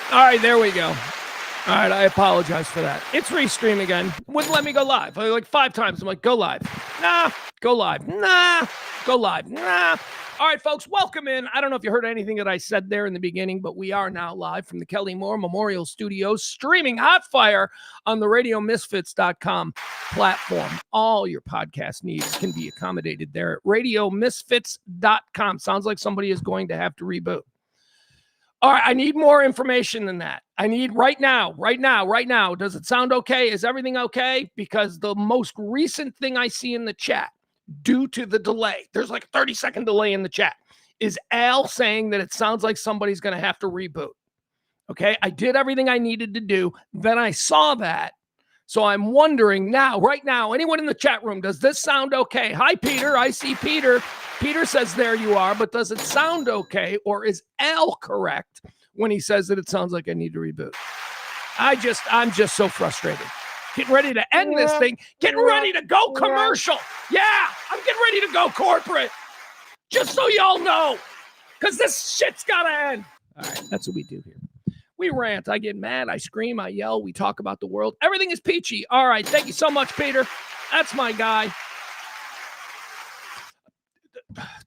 All right, there we go. All right, I apologize for that. It's restream again. Wouldn't let me go live. Like 5 times. I'm like, go live. Nah, go live. Nah, go live. Nah. All right, folks, welcome in. I don't know if you heard anything that I said there in the beginning, but we are now live from the Kelly Moore Memorial Studios, streaming hot fire on the RadioMisfits.com platform. All your podcast needs can be accommodated there at RadioMisfits.com. Sounds like somebody is going to have to reboot. All right, I need more information than that. I need right now. Does it sound okay? Is everything okay? Because the most recent thing I see in the chat, due to the delay, there's like a 30-second delay in the chat, is Al saying that it sounds like somebody's going to have to reboot. Okay, I did everything I needed to do. Then I saw that. So I'm wondering now, right now, anyone in the chat room, does this sound okay? Hi, Peter. I see Peter. Peter says there you are, but does it sound okay? Or is Al correct when he says that it sounds like I need to reboot? I'm just so frustrated. Getting ready to end this thing. Getting ready to go commercial. Yeah, I'm getting ready to go corporate. Just so y'all know. Because this shit's got to end. All right, that's what we do here. We rant. I get mad. I scream. I yell. We talk about the world. Everything is peachy. All right. Thank you so much, Peter. That's my guy.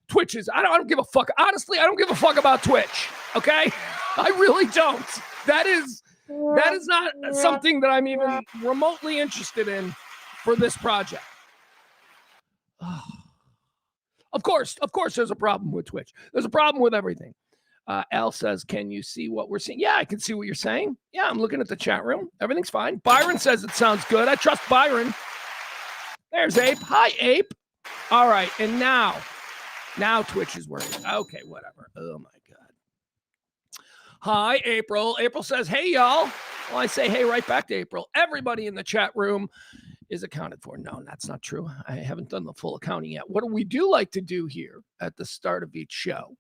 Twitch is, I don't give a fuck. Honestly, I don't give a fuck about Twitch. Okay? I really don't. That is not something that I'm even remotely interested in for this project. Of course, there's a problem with Twitch. There's a problem with everything. Al says, can you see what we're seeing? Yeah, I can see what you're saying. Yeah, I'm looking at the chat room. Everything's fine. Byron says it sounds good. I trust Byron. There's Ape. Hi, Ape. All right, and now Twitch is working. Okay, whatever. Oh, my God. Hi, April. April says, hey, y'all. Well, I say hey right back to April. Everybody in the chat room is accounted for. No, that's not true. I haven't done the full accounting yet. What we do like to do here at the start of each show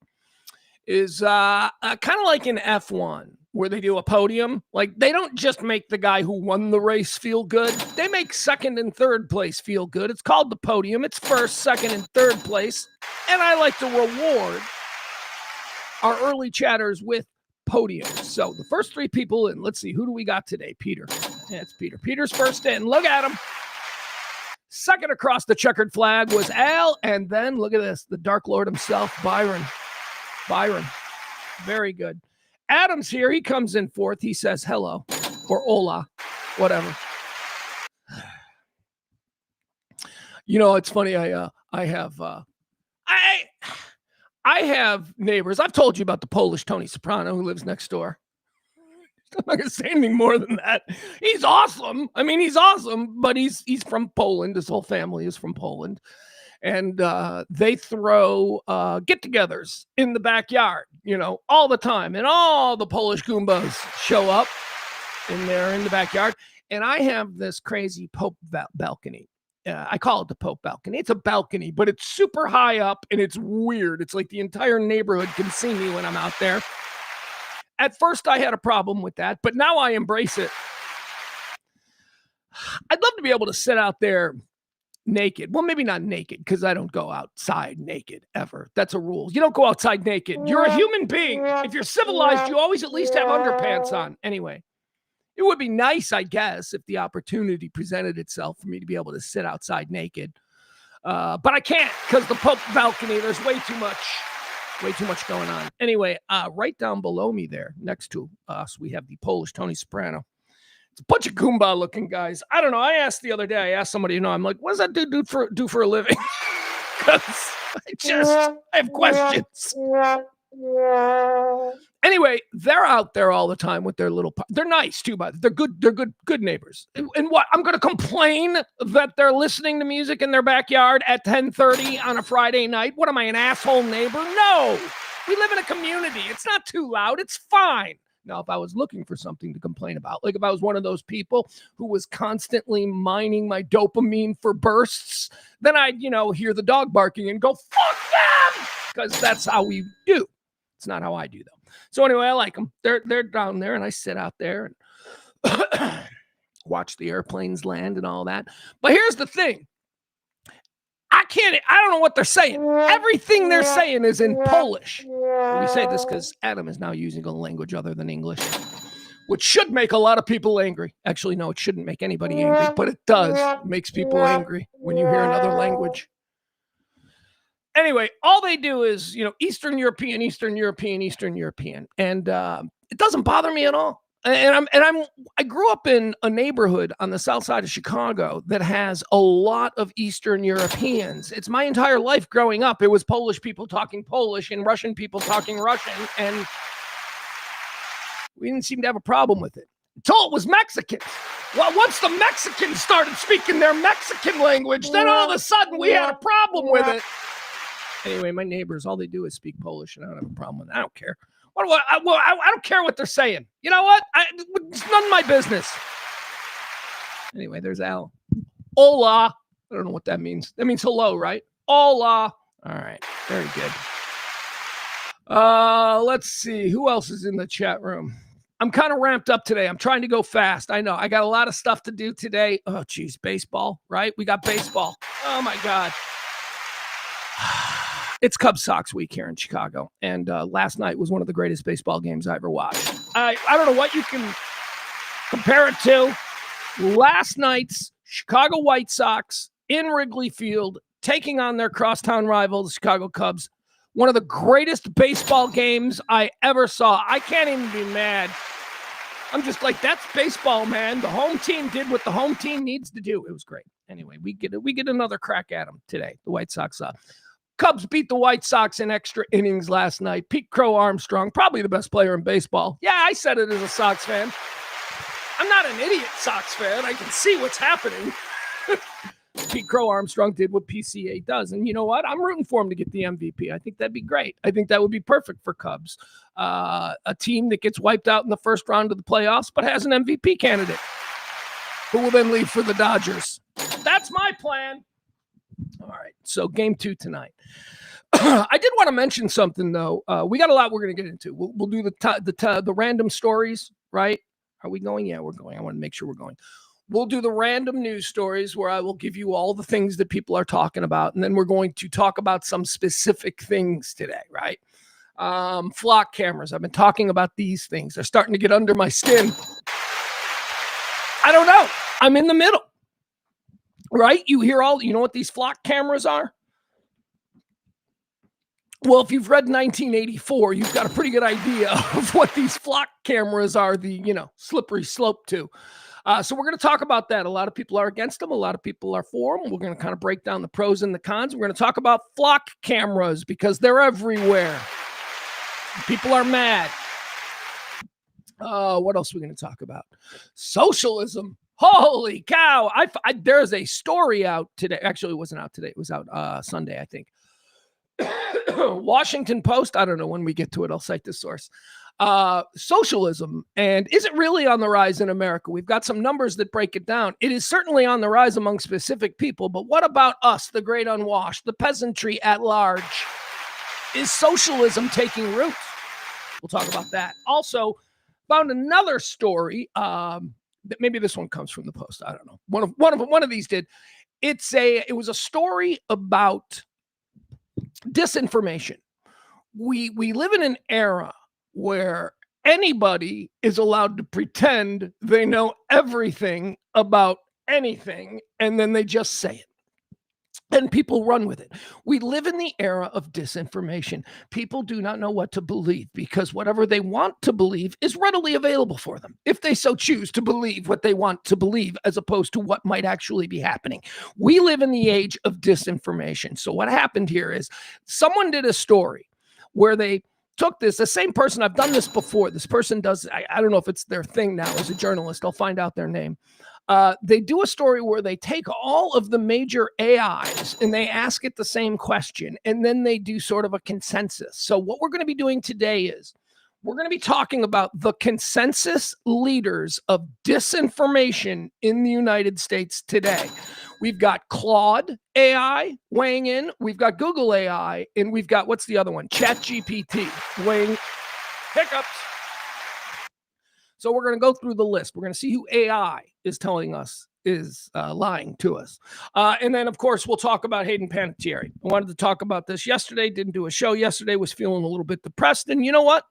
is kind of like in F1 where they do a podium. Like they don't just make the guy who won the race feel good. They make second and third place feel good. It's called the podium. It's first, second, and third place. And I like to reward our early chatters with podiums. So the first 3 people in, let's see, who do we got today? Peter. Yeah, it's Peter. Peter's first in. Look at him. Second across the checkered flag was Al. And then look at this, the Dark Lord himself, Byron. Very good. Adam's here. He comes in fourth. He says hello or hola, whatever. You know, it's funny. I have neighbors. I've told you about the Polish Tony Soprano who lives next door. I'm not going to say anything more than that. He's awesome. I mean, he's awesome, but he's from Poland. His whole family is from Poland. And they throw get-togethers in the backyard, you know, all the time. And all the Polish Goombas show up in there in the backyard. And I have this crazy Pope balcony. I call it the Pope balcony. It's a balcony, but it's super high up and it's weird. It's like the entire neighborhood can see me when I'm out there. At first, I had a problem with that, but now I embrace it. I'd love to be able to sit out there naked. Well, maybe not naked because I don't go outside naked ever. That's a rule. You don't go outside naked. You're a human being. If you're civilized, you always at least have underpants on. Anyway, it would be nice, I guess, if the opportunity presented itself for me to be able to sit outside naked. But I can't because the Pope balcony, there's way too much going on. Anyway, right down below me there, next to us, we have the Polish Tony Soprano. It's a bunch of Goomba looking guys. I don't know. I asked the other day, I asked somebody, you know, I'm like, what does that dude do for a living? Because I have questions. Anyway, they're out there all the time with their little, they're nice too, but they're good neighbors. And what, I'm going to complain that they're listening to music in their backyard at 10:30 on a Friday night? What am I, an asshole neighbor? No, we live in a community. It's not too loud. It's fine. Now, if I was looking for something to complain about, like if I was one of those people who was constantly mining my dopamine for bursts, then I'd, you know, hear the dog barking and go, fuck them, because that's how we do. It's not how I do, though. So anyway, I like them. They're down there, and I sit out there and watch the airplanes land and all that. But here's the thing. I don't know what they're saying. Everything they're saying is in Polish. We say this because Adam is now using a language other than English. which should make a lot of people angry. Actually, no, it shouldn't make anybody angry, but it does. It makes people angry when you hear another language. Anyway, all they do is, Eastern European, Eastern European, Eastern European. And it doesn't bother me at all. I grew up in a neighborhood on the south side of Chicago that has a lot of Eastern Europeans. It's my entire life growing up. It was Polish people talking Polish and Russian people talking Russian, and we didn't seem to have a problem with it until it was Mexicans. Well, once the Mexicans started speaking their Mexican language, then all of a sudden we had a problem with it. Anyway, my neighbors, all they do is speak Polish, and I don't have a problem with it. I don't care. I don't care what they're saying. You know what? It's none of my business. Anyway, there's Al. Hola. I don't know what that means. That means hello, right? Hola. All right. Very good. Let's see. Who else is in the chat room? I'm kind of ramped up today. I'm trying to go fast. I know. I got a lot of stuff to do today. Oh, geez. Baseball, right? We got baseball. Oh, my God. It's Cubs Sox week here in Chicago, and last night was one of the greatest baseball games I ever watched. I don't know what you can compare it to. Last night's Chicago White Sox in Wrigley Field taking on their crosstown rival, the Chicago Cubs. One of the greatest baseball games I ever saw. I can't even be mad. I'm just like, that's baseball, man. The home team did what the home team needs to do. It was great. Anyway, we get another crack at them today. The White Sox Cubs beat the White Sox in extra innings last night. Pete Crow Armstrong, probably the best player in baseball. Yeah, I said it as a Sox fan. I'm not an idiot Sox fan. I can see what's happening. Pete Crow Armstrong did what PCA does. And you know what? I'm rooting for him to get the MVP. I think that'd be great. I think that would be perfect for Cubs. A team that gets wiped out in the first round of the playoffs, but has an MVP candidate who will then leave for the Dodgers. That's my plan. All right, so game 2 tonight. I did want to mention something, though. We got a lot we're going to get into. We'll do the random stories, right? Are we going? Yeah, we're going. I want to make sure we're going. We'll do the random news stories where I will give you all the things that people are talking about, and then we're going to talk about some specific things today, right? Flock cameras. I've been talking about these things. They're starting to get under my skin. I don't know. I'm in the middle. Right? You know what these flock cameras are? Well, if you've read 1984, you've got a pretty good idea of what these flock cameras are, the, slippery slope to. So we're going to talk about that. A lot of people are against them. A lot of people are for them. We're going to kind of break down the pros and the cons. We're going to talk about flock cameras because they're everywhere. People are mad. What else are we going to talk about? Socialism. Holy cow. There's a story out today. Actually, it wasn't out today. It was out Sunday, I think. Washington Post. I don't know when we get to it. I'll cite the source. Socialism. And is it really on the rise in America? We've got some numbers that break it down. It is certainly on the rise among specific people. But what about us, the great unwashed, the peasantry at large? Is socialism taking root? We'll talk about that. Also, found another story. Maybe this one comes from the Post. I don't know. One of these did. It was a story about disinformation. We live in an era where anybody is allowed to pretend they know everything about anything, and then they just say it. And people run with it. We live in the era of disinformation. People do not know what to believe because whatever they want to believe is readily available for them if they so choose to believe what they want to believe as opposed to what might actually be happening. We live in the age of disinformation. So what happened here is someone did a story where they took the same person. I've done this before. This person does, I don't know if it's their thing now as a journalist. I'll find out their name. They do a story where they take all of the major AIs and they ask it the same question, and then they do sort of a consensus. So what we're going to be doing today is we're going to be talking about the consensus leaders of disinformation in the United States today. We've got Claude AI weighing in. We've got Google AI, and we've got, what's the other one? ChatGPT weighing hiccups. So we're going to go through the list. We're going to see who AI is telling us is lying to us. And then, of course, we'll talk about Hayden Panettiere. I wanted to talk about this yesterday. Didn't do a show yesterday. Was feeling a little bit depressed. And you know what?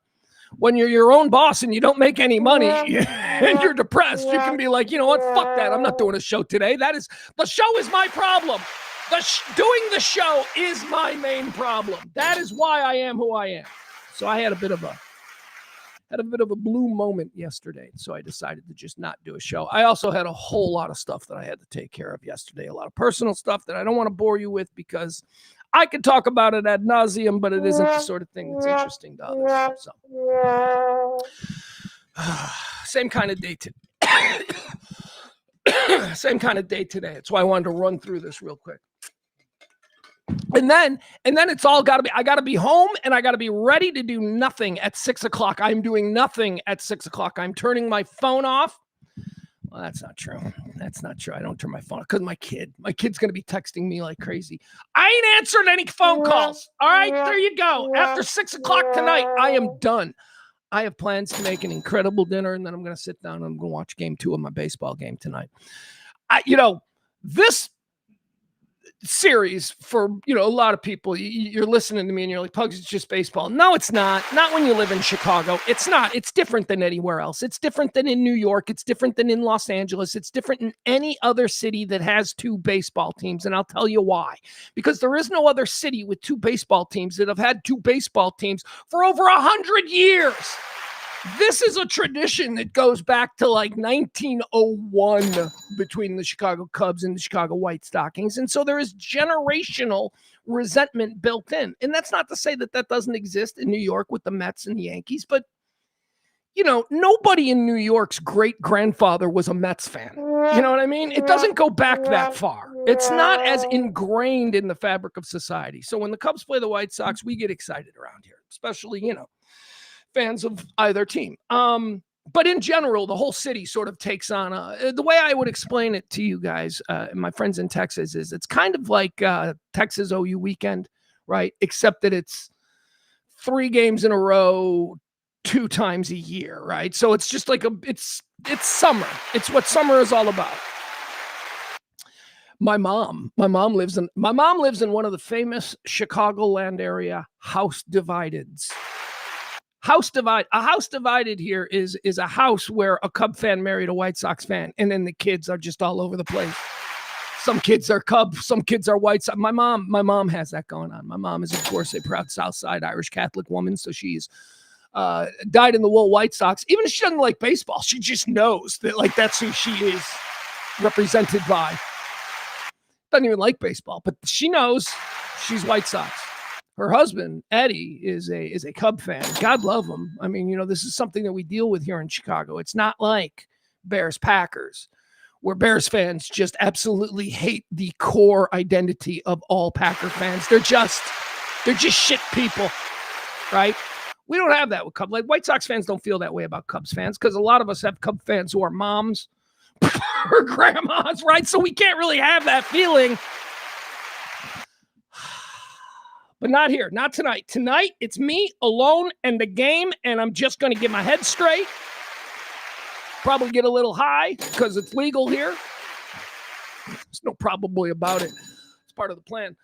when you're your own boss and you don't make any money and you're depressed, you can be like, you know what? Fuck that. I'm not doing a show today. The show is my problem. Doing the show is my main problem. That is why I am who I am. So I had a bit of a blue moment yesterday. So I decided to just not do a show. I also had a whole lot of stuff that I had to take care of yesterday. A lot of personal stuff that I don't want to bore you with because I could talk about it ad nauseum, but it isn't the sort of thing that's interesting to others. So, same kind of day today. Same kind of day today. That's why I wanted to run through this real quick. And then it's all I got to be home and I got to be ready to do nothing at 6 o'clock. I'm doing nothing at 6 o'clock. I'm turning my phone off. Well, that's not true. That's not true. I don't turn my phone off because my kid's going to be texting me like crazy. I ain't answered any phone calls. All right, there you go. After 6 o'clock tonight, I am done. I have plans to make an incredible dinner, and then I'm going to sit down and I'm going to watch game 2 of my baseball game tonight. This series for, a lot of people, you're listening to me and you're like, Pugs, it's just baseball. No, it's not. Not when you live in Chicago. It's not. It's different than anywhere else. It's different than in New York. It's different than in Los Angeles. It's different in any other city that has 2 baseball teams. And I'll tell you why. Because there is no other city with 2 baseball teams that have had 2 baseball teams for over 100 years. This is a tradition that goes back to like 1901 between the Chicago Cubs and the Chicago White Stockings. And so there is generational resentment built in. And that's not to say that doesn't exist in New York with the Mets and the Yankees, but nobody in New York's great-grandfather was a Mets fan. You know what I mean? It doesn't go back that far. It's not as ingrained in the fabric of society. So when the Cubs play the White Sox, we get excited around here, especially, fans of either team. But in general, the whole city sort of takes on the way I would explain it to you guys, my friends in Texas, is it's kind of like Texas OU weekend, right? Except that it's 3 games in a row, 2 times a year, right? So it's just like it's summer. It's what summer is all about. My mom lives in one of the famous Chicagoland area house divideds. A house divided here is a house where a Cub fan married a White Sox fan, and then the kids are just all over the place. Some kids are Cubs, some kids are White Sox. My mom has that going on. My mom is, of course, a proud South Side Irish Catholic woman, so she's dyed in the wool White Sox. Even if she doesn't like baseball, she just knows that that's who she is represented by. Doesn't even like baseball, but she knows she's White Sox. Her husband, Eddie, is a Cub fan. God love him. I mean, this is something that we deal with here in Chicago. It's not like Bears-Packers, where Bears fans just absolutely hate the core identity of all Packer fans. They're just shit people, right? We don't have that with Cubs. Like White Sox fans don't feel that way about Cubs fans because a lot of us have Cub fans who are moms or grandmas, right? So we can't really have that feeling. But not here, not tonight. Tonight, it's me alone and the game, and I'm just going to get my head straight. Probably get a little high because it's legal here. There's no probably about it. It's part of the plan.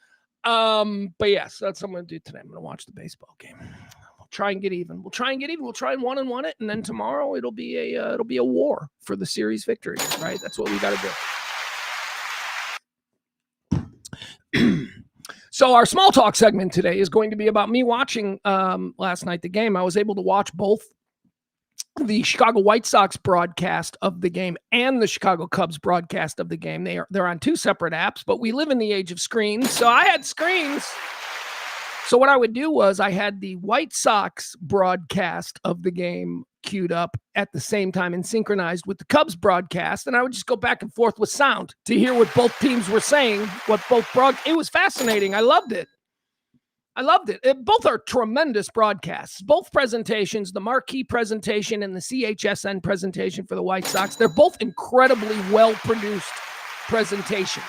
But yes, that's what I'm going to do today. I'm going to watch the baseball game. We'll try and get even. We'll try and 1-1 it, and then tomorrow it'll be a war for the series victory, right? That's what we got to do. So our small talk segment today is going to be about me watching last night the game. I was able to watch both the Chicago White Sox broadcast of the game and the Chicago Cubs broadcast of the game. They're on 2 separate apps, but we live in the age of screens. So I had screens. So what I would do was I had the White Sox broadcast of the game queued up at the same time and synchronized with the Cubs broadcast. And I would just go back and forth with sound to hear what both teams were saying, it was fascinating. I loved it. Both are tremendous broadcasts. Both presentations, the marquee presentation and the CHSN presentation for the White Sox, they're both incredibly well-produced presentations.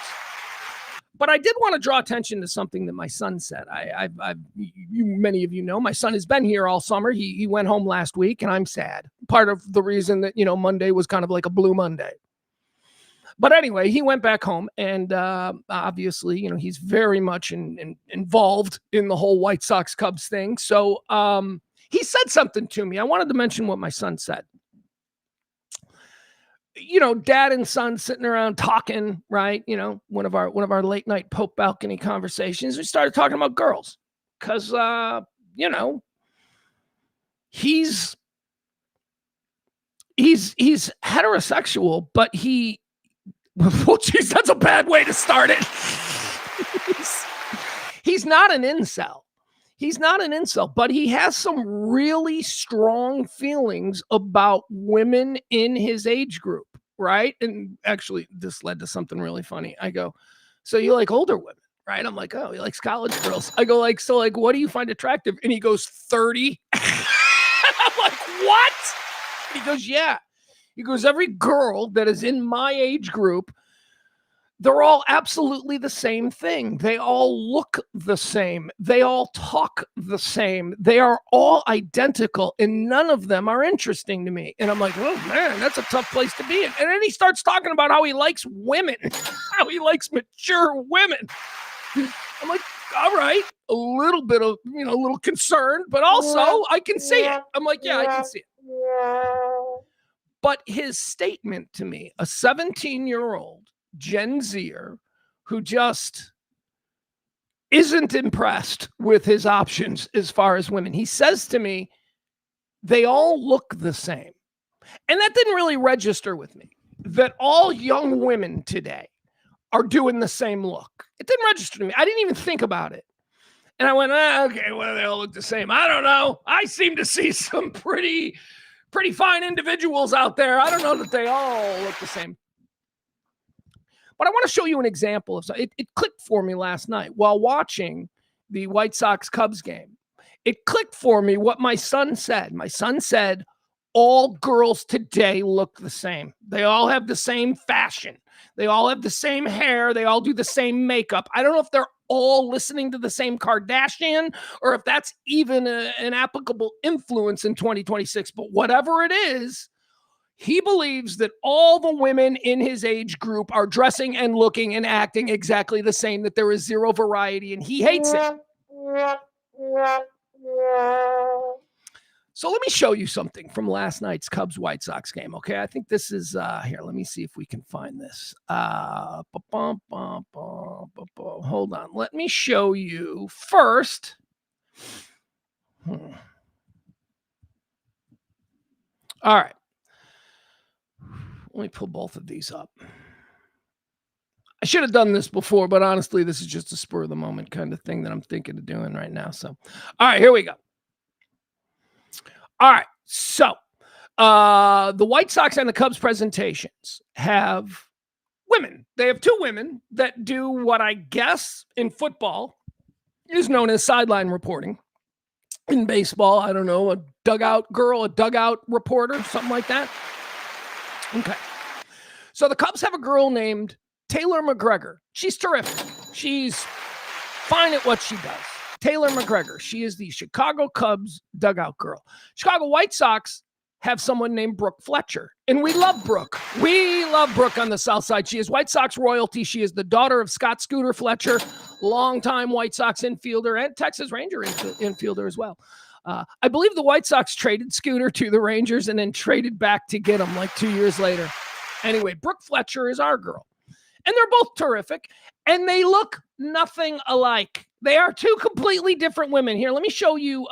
But I did want to draw attention to something that my son said. Many of you know, my son has been here all summer. He went home last week, and I'm sad. Part of the reason that, Monday was kind of like a blue Monday. But anyway, he went back home, and obviously, he's very much involved in the whole White Sox Cubs thing. So He said something to me. I wanted to mention what my son said. You know, dad and son sitting around talking, right? You know, one of our late night Pope balcony conversations. We started talking about girls because, you know, he's heterosexual, but he, well, geez, that's a bad way to start it. he's not an incel. He's not an incel, but he has some really strong feelings about women in his age group, right? And actually, this led to something really funny. I go, so you like older women, right? I'm like, oh, he likes college girls. I go, like, so, like, what do you find attractive? And he goes, 30. I'm like, what? And he goes, yeah. He goes, every girl that is in my age group, they're all absolutely the same thing. They all look the same. They all talk the same. They are all identical, and none of them are interesting to me. And I'm like, oh, man, that's a tough place to be in. And then he starts talking about how he likes women, how he likes mature women. I'm like, all right, a little bit of, you know, a little concerned, but also I can see it. I'm like, yeah, I can see it. But his statement to me, a 17-year-old Gen Zer who just isn't impressed with his options as far as women. He says to me, they all look the same. And that didn't really register with me, that all young women today are doing the same look. It didn't register to me. I didn't even think about it. And I went, okay, well, they all look the same. I don't know. I seem to see some pretty fine individuals out there. I don't know that they all look the same. But I want to show you an example of it. It clicked for me last night while watching the White Sox Cubs game. It clicked for me what my son said. My son said, all girls today look the same. They all have the same fashion. They all have the same hair. They all do the same makeup. I don't know if they're all listening to the same Kardashian or if that's even an applicable influence in 2026. But whatever it is, he believes that all the women in his age group are dressing and looking and acting exactly the same, that there is zero variety, and he hates it. So let me show you something from last night's Cubs-White Sox game, okay? I think this is, here, let me see if we can find this. Hold on. Let me show you first. All right. Let me pull both of these up. I should have done this before, but honestly, this is just a spur of the moment kind of thing that I'm thinking of doing right now. So, all right, here we go. All right, so the White Sox and the Cubs presentations have women. They have two women that do what I guess in football is known as sideline reporting. In baseball, I don't know, a dugout girl, a dugout reporter, something like that. Okay. So the Cubs have a girl named Taylor McGregor. She's terrific. She's fine at what she does. Taylor McGregor. She is the Chicago Cubs dugout girl. Chicago White Sox have someone named Brooke Fletcher. And we love Brooke. We love Brooke on the South Side. She is White Sox royalty. She is the daughter of Scott Scooter Fletcher, longtime White Sox infielder and Texas Ranger infielder as well. I believe the White Sox traded Scooter to the Rangers and then traded back to get him like 2 years later. Anyway, Brooke Fletcher is our girl. And they're both terrific. And they look nothing alike. They are two completely different women. Here, let me show you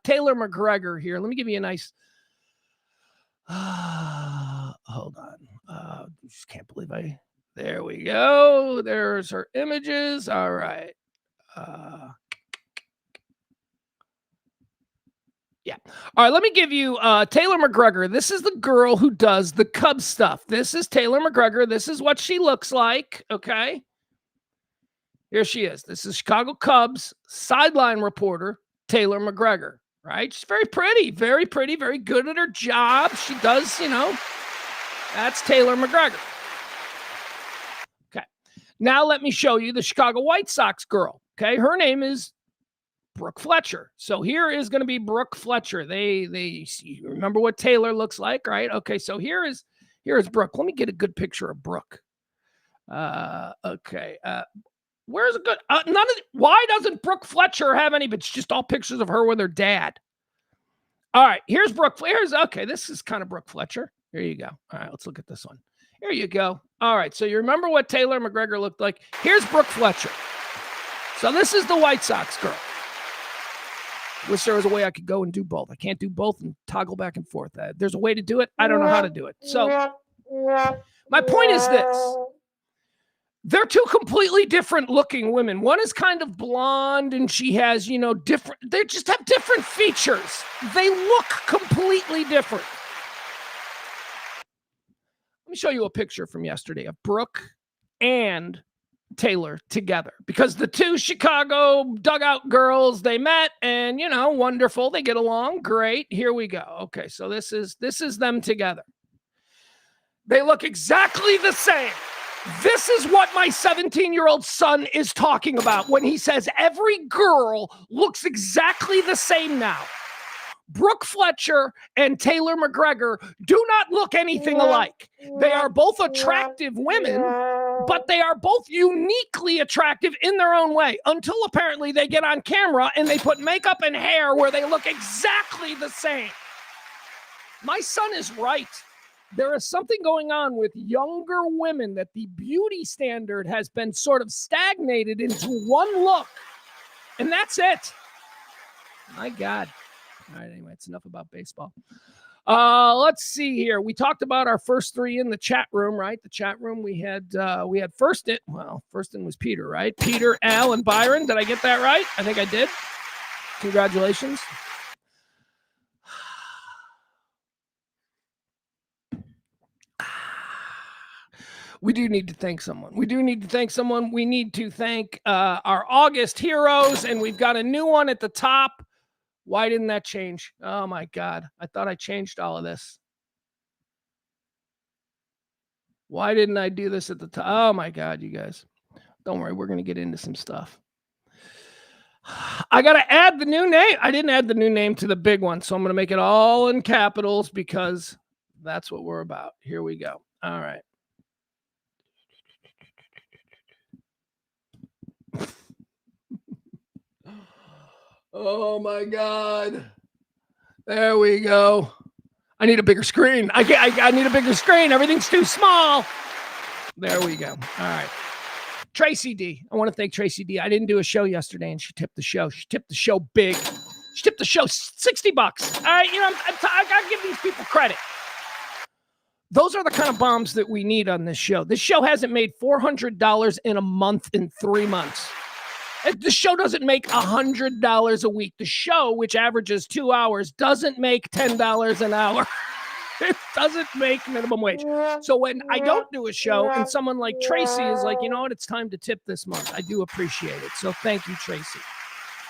Taylor McGregor here. Let me give you a nice... hold on. Just can't believe there we go. There's her images. All right. Yeah. All right. Let me give you Taylor McGregor. This is the girl who does the Cubs stuff. This is Taylor McGregor. This is what she looks like. Okay. Here she is. This is Chicago Cubs sideline reporter, Taylor McGregor. Right? She's very pretty, very good at her job. She does, you know, that's Taylor McGregor. Okay. Now let me show you the Chicago White Sox girl. Okay. Her name is Brooke Fletcher. So here is going to be Brooke Fletcher. You remember what Taylor looks like, right? Okay. So here is Brooke. Let me get a good picture of Brooke. Okay. Where's a good? Why doesn't Brooke Fletcher have any? But it's just all pictures of her with her dad. All right, here's Brooke. Okay, this is kind of Brooke Fletcher. Here you go. All right, let's look at this one. Here you go. All right, so you remember what Taylor McGregor looked like? Here's Brooke Fletcher. So this is the White Sox girl. Wish there was a way I could go and do both. I can't do both and toggle back and forth. There's a way to do it. I don't know how to do it. So my point is this. They're two completely different looking women. One is kind of blonde and she has, different, they just have different features. They look completely different. Let me show you a picture from yesterday of Brooke and Taylor together, because the two Chicago dugout girls, they met and, wonderful. They get along. Great. Here we go. Okay. So this is them together. They look exactly the same. This is what my 17-year-old son is talking about when he says every girl looks exactly the same now. Brooke Fletcher and Taylor McGregor do not look anything alike. They are both attractive women, but they are both uniquely attractive in their own way, until apparently they get on camera and they put makeup and hair where they look exactly the same. My son is right. There is something going on with younger women that the beauty standard has been sort of stagnated into one look. And that's it. My God. All right, anyway, it's enough about baseball. Let's see here. We talked about our first three in the chat room, right? The chat room, we had Firstin was Peter, right? Peter, Al, and Byron. Did I get that right? I think I did. Congratulations. We do need to thank someone. We need to thank our August heroes, and we've got a new one at the top. Why didn't that change? Oh, my God. I thought I changed all of this. Why didn't I do this at the top? Oh, my God, you guys. Don't worry. We're going to get into some stuff. I got to add the new name. I didn't add the new name to the big one, so I'm going to make it all in capitals because that's what we're about. Here we go. All right. Oh my God. There we go. I need a bigger screen. I need a bigger screen. Everything's too small. There we go. All right. Tracy D. I want to thank Tracy D. I didn't do a show yesterday and she tipped the show. She tipped the show big. She tipped the show $60. All right. I got to give these people credit. Those are the kind of bombs that we need on this show. This show hasn't made $400 in a month in 3 months. The show doesn't make $100 a week. The show, which averages 2 hours, doesn't make $10 an hour. It doesn't make minimum wage. So when I don't do a show and someone like Tracy is like, you know what, it's time to tip this month, I do appreciate it. So thank you, Tracy.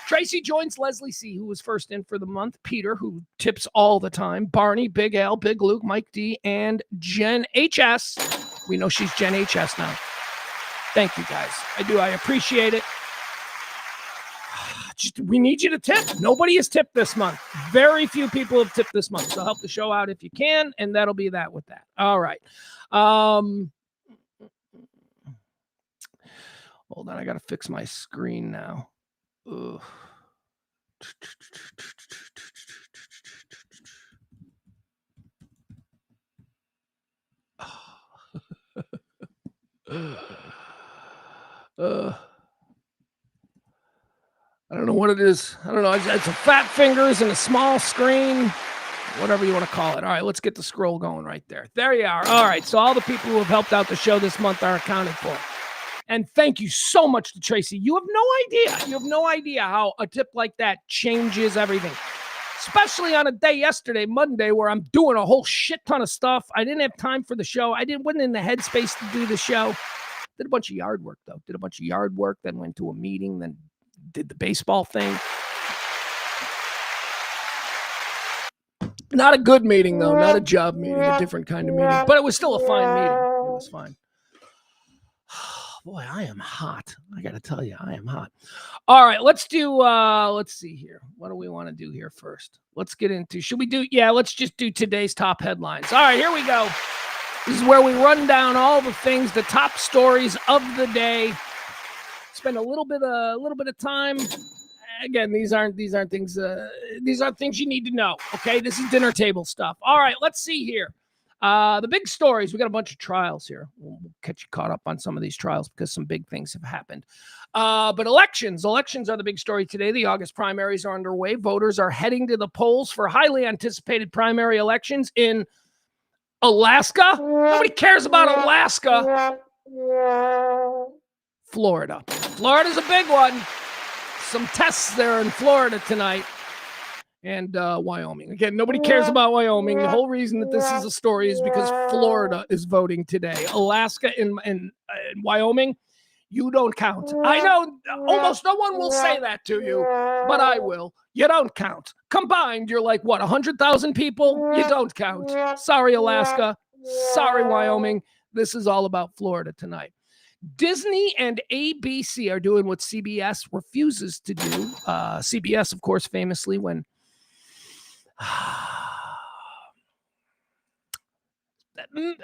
Tracy joins Leslie C., who was first in for the month, Peter, who tips all the time, Barney, Big Al, Big Luke, Mike D., and Jen HS. We know she's Jen HS now. Thank you, guys. I appreciate it. We need you to tip. Nobody has tipped this month. Very few people have tipped this month. So help the show out if you can, and that'll be that with that. All right. Hold on. I got to fix my screen now. Ugh. I don't know what it is. I don't know. It's a fat fingers and a small screen, whatever you want to call it. All right, let's get the scroll going right there. There you are. All right, so all the people who have helped out the show this month are accounted for. And thank you so much to Tracy. You have no idea. You have no idea how a tip like that changes everything. Especially on a day yesterday, Monday, where I'm doing a whole shit ton of stuff. I didn't have time for the show. Wasn't in the headspace to do the show. Did a bunch of yard work, though. Then went to a meeting, then did the baseball thing. Not a good meeting, though. Not a job meeting. A different kind of meeting. But it was still a fine meeting. It was fine. Boy, I am hot. I got to tell you, I am hot. All right, let's see here. What do we want to do here first? Let's get into, let's just do today's top headlines. All right, here we go. This is where we run down all the things, the top stories of the day. Spend a little bit of time again, these aren't things. These are things you need to know. Okay, this is dinner table stuff. All right, let's see here. The big stories. We got a bunch of trials here. We'll catch you caught up on some of these trials because some big things have happened. But elections are the big story today. The August primaries are underway. Voters are heading to the polls for highly anticipated primary elections in Alaska. Nobody cares about Alaska. Florida. Florida's a big one. Some tests there in Florida tonight. And Wyoming. Again, nobody cares about Wyoming. The whole reason that this is a story is because Florida is voting today. Alaska and Wyoming, you don't count. I know almost no one will say that to you, but I will. You don't count. Combined, you're like, what, 100,000 people? You don't count. Sorry, Alaska. Sorry, Wyoming. This is all about Florida tonight. Disney and ABC are doing what CBS refuses to do. CBS, of course, famously when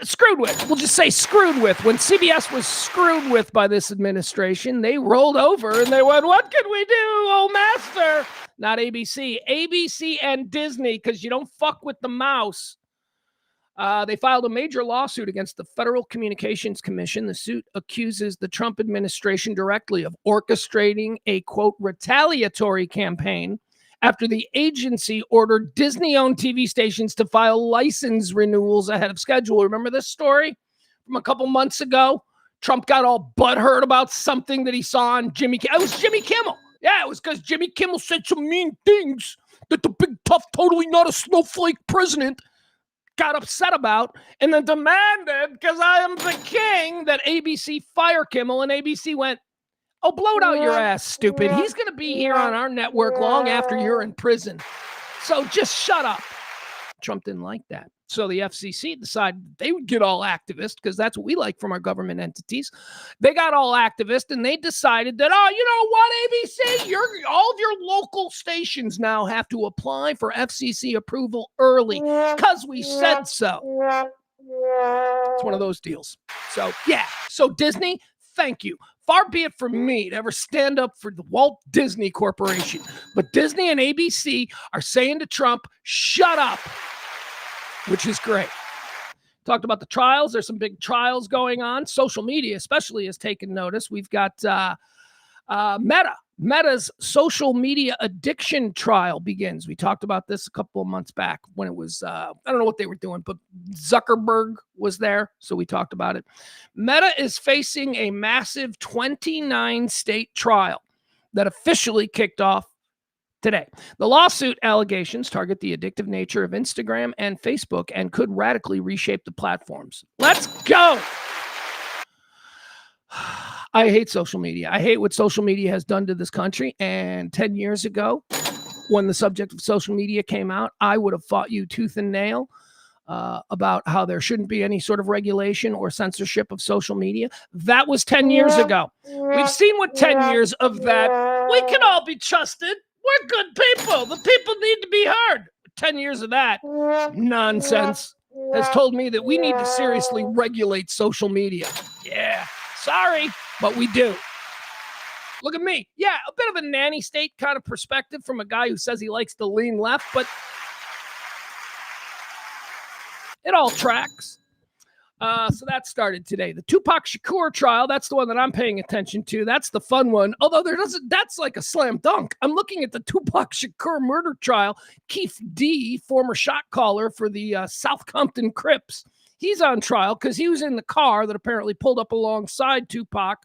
screwed with. We'll just say screwed with. When CBS was screwed with by this administration, they rolled over and they went, what can we do, oh master? Not ABC. ABC and Disney, because you don't fuck with the mouse. They filed a major lawsuit against the Federal Communications Commission. The suit accuses the Trump administration directly of orchestrating a, quote, retaliatory campaign after the agency ordered Disney-owned TV stations to file license renewals ahead of schedule. Remember this story from a couple months ago? Trump got all butthurt about something that he saw on Jimmy Kimmel. It was Jimmy Kimmel. Yeah, it was because Jimmy Kimmel said some mean things that the big, tough, totally not a snowflake president got upset about, and then demanded, because I am the king, that ABC fire Kimmel, and ABC went, oh, blow it out your ass, stupid. He's going to be here on our network long after you're in prison. So just shut up. Trump didn't like that. So the FCC decided they would get all activist, because that's what we like from our government entities. They got all activist, and they decided that, oh, you know what, ABC, all of your local stations now have to apply for FCC approval early, because we said so. It's one of those deals. So, yeah. So Disney, thank you. Far be it from me to ever stand up for the Walt Disney Corporation. But Disney and ABC are saying to Trump, shut up, which is great. Talked about the trials. There's some big trials going on. Social media especially has taken notice. We've got Meta. Meta's social media addiction trial begins. We talked about this a couple of months back when it was, I don't know what they were doing, but Zuckerberg was there, so we talked about it. Meta is facing a massive 29-state trial that officially kicked off today. The lawsuit allegations target the addictive nature of Instagram and Facebook and could radically reshape the platforms. Let's go! I hate social media. I hate what social media has done to this country. And 10 years ago, when the subject of social media came out, I would have fought you tooth and nail about how there shouldn't be any sort of regulation or censorship of social media. That was 10 years ago. We've seen what 10 years of that. We can all be trusted. We're good people. The people need to be heard. 10 years of that nonsense has told me that we need to seriously regulate social media. Yeah. Sorry, but we do. Look at me. Yeah, a bit of a nanny state kind of perspective from a guy who says he likes to lean left, but it all tracks. So that started today. The Tupac Shakur trial, that's the one that I'm paying attention to. That's the fun one. Although that's like a slam dunk. I'm looking at the Tupac Shakur murder trial. Keith D, former shot caller for the South Compton Crips, he's on trial because he was in the car that apparently pulled up alongside Tupac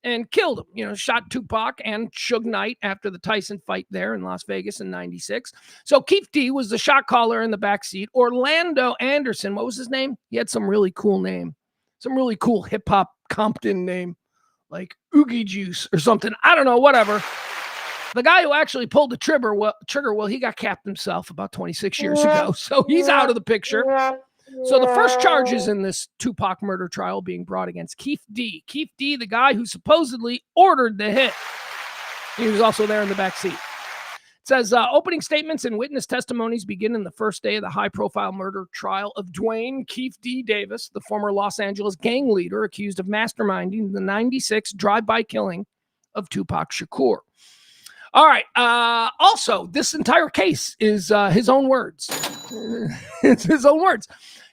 and killed him. You know, shot Tupac and Suge Knight after the Tyson fight there in Las Vegas in '96. So Keith D was the shot caller in the backseat. Orlando Anderson, what was his name? He had some really cool name, some really cool hip hop Compton name, like Oogie Juice or something. I don't know, whatever. The guy who actually pulled the trigger, well, he got capped himself about 26 years ago. So he's out of the picture. So the first charges in this Tupac murder trial being brought against Keith D. Keith D, the guy who supposedly ordered the hit. He was also there in the back seat. It says opening statements and witness testimonies begin in the first day of the high-profile murder trial of Dwayne Keith D. Davis, the former Los Angeles gang leader accused of masterminding the '96 drive-by killing of Tupac Shakur. All right. Also, this entire case is his own words. It's his own words.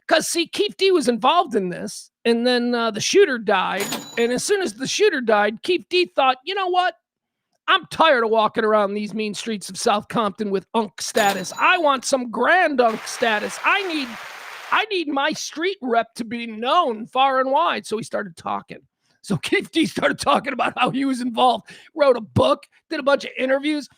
Because, see, Keith D was involved in this, and then the shooter died. And as soon as the shooter died, Keith D thought, you know what? I'm tired of walking around these mean streets of South Compton with unk status. I want some grand unk status. I need my street rep to be known far and wide. So he started talking. So Keith D started talking about how he was involved, wrote a book, did a bunch of interviews.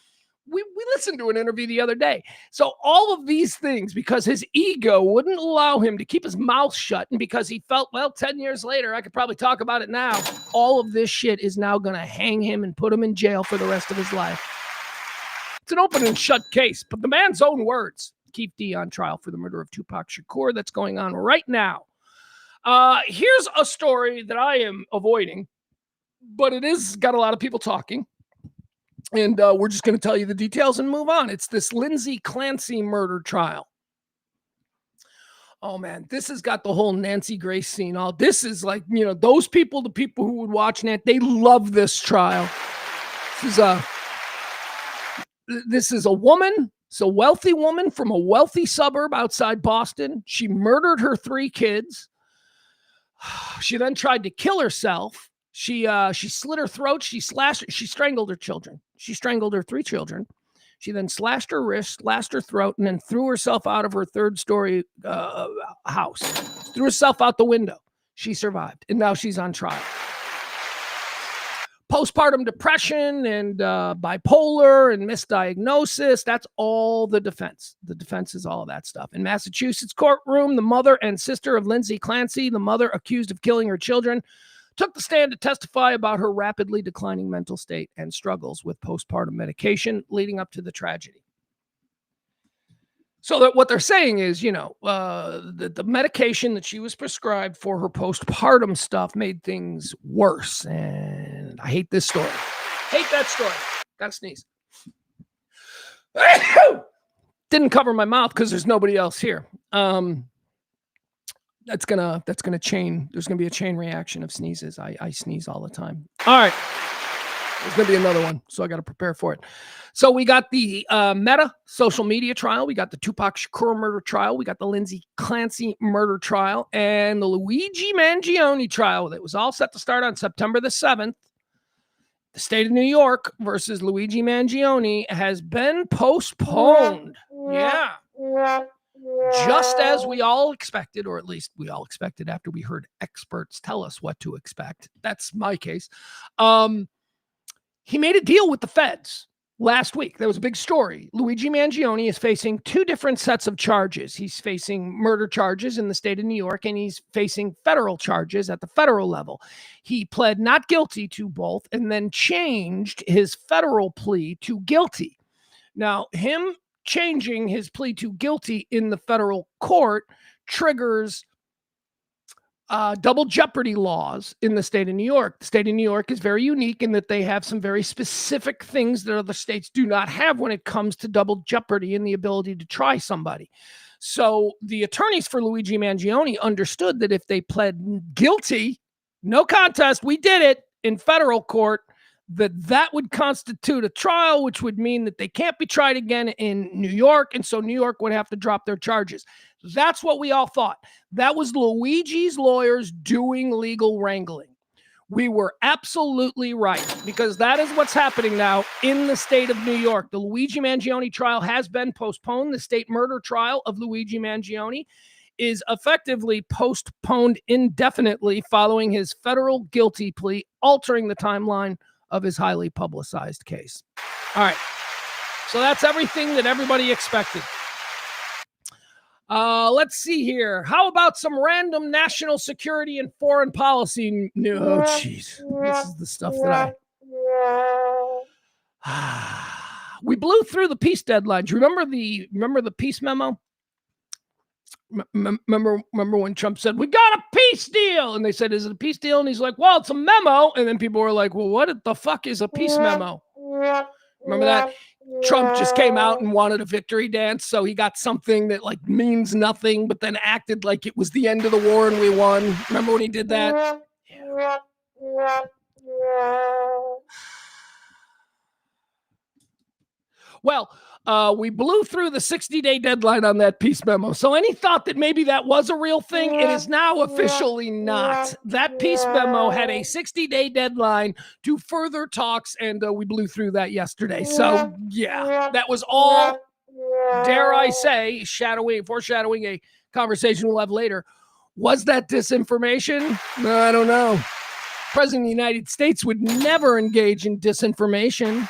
We listened to an interview the other day. So all of these things, because his ego wouldn't allow him to keep his mouth shut, and because he felt, well, 10 years later, I could probably talk about it now. All of this shit is now going to hang him and put him in jail for the rest of his life. It's an open and shut case, but the man's own words. Keith D on trial for the murder of Tupac Shakur. That's going on right now. Here's a story that I am avoiding, but it is got a lot of people talking. And we're just going to tell you the details and move on. It's this Lindsay Clancy murder trial. Oh, man, this has got the whole Nancy Grace scene. All this is like, you know, those people, the people who would watch Nant, they love this trial. This is a woman. It's a wealthy woman from a wealthy suburb outside Boston. She murdered her 3 kids. She then tried to kill herself. She slit her throat. She strangled her children. She strangled her 3 children. She then slashed her wrist, slashed her throat, and then threw herself out of her 3rd-story house. Threw herself out the window. She survived, and now she's on trial. Postpartum depression and bipolar and misdiagnosis. That's all the defense. The defense is all of that stuff. In Massachusetts courtroom, the mother and sister of Lindsay Clancy, the mother accused of killing her children, took the stand to testify about her rapidly declining mental state and struggles with postpartum medication leading up to the tragedy. So that what they're saying is, you know, the medication that she was prescribed for her postpartum stuff made things worse. And I hate this story. Hate that story. Got to sneeze. Didn't cover my mouth because there's nobody else here. That's gonna chain. There's gonna be a chain reaction of sneezes. I sneeze all the time. All right. There's going to be another one, so I got to prepare for it. So we got the Meta social media trial. We got the Tupac Shakur murder trial. We got the Lindsay Clancy murder trial and the Luigi Mangione trial that was all set to start on September the 7th. The state of New York versus Luigi Mangione has been postponed. Yeah. Just as we all expected, or at least we all expected after we heard experts tell us what to expect. That's my case. He made a deal with the feds last week. There was a big story. Luigi Mangione is facing 2 different sets of charges. He's facing murder charges in the state of New York, and he's facing federal charges at the federal level. He pled not guilty to both and then changed his federal plea to guilty. Now, him changing his plea to guilty in the federal court triggers double jeopardy laws in the state of New York. The state of New York is very unique in that they have some very specific things that other states do not have when it comes to double jeopardy and the ability to try somebody. So the attorneys for Luigi Mangione understood that if they pled guilty, no contest, we did it in federal court, that would constitute a trial, which would mean that they can't be tried again in New York. And so New York would have to drop their charges. That's what we all thought. That was Luigi's lawyers doing legal wrangling. We were absolutely right, because that is what's happening now in the state of New York. The Luigi Mangione trial has been postponed. The state murder trial of Luigi Mangione is effectively postponed indefinitely following his federal guilty plea, altering the timeline of his highly publicized case. All right. So that's everything that everybody expected. Let's see here. How about some random national security and foreign policy news? Oh, jeez. This is the stuff that we blew through the peace deadlines. Remember the peace memo? Remember when Trump said, we got a peace deal? And they said, is it a peace deal? And he's like, well, it's a memo. And then people were like, well, what the fuck is a peace memo? Remember that? Trump just came out and wanted a victory dance. So he got something that like means nothing, but then acted like it was the end of the war and we won. Remember when he did that? Yeah. Well, we blew through the 60-day deadline on that peace memo. So any thought that maybe that was a real thing, it is now officially not. That peace memo had a 60-day deadline to further talks, and we blew through that yesterday. So, yeah, that was all, dare I say, foreshadowing a conversation we'll have later. Was that disinformation? No, I don't know. President of the United States would never engage in disinformation.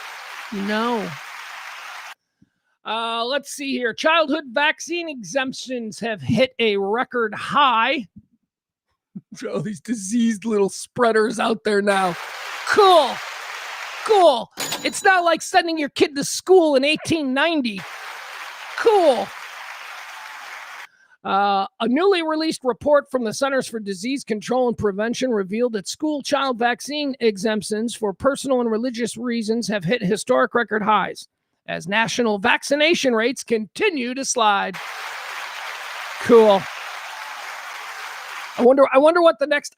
No. Let's see here. Childhood vaccine exemptions have hit a record high. Oh, these diseased little spreaders out there now. Cool. It's not like sending your kid to school in 1890. Cool. A newly released report from the Centers for Disease Control and Prevention revealed that school child vaccine exemptions for personal and religious reasons have hit historic record highs as national vaccination rates continue to slide. Cool. I wonder what the next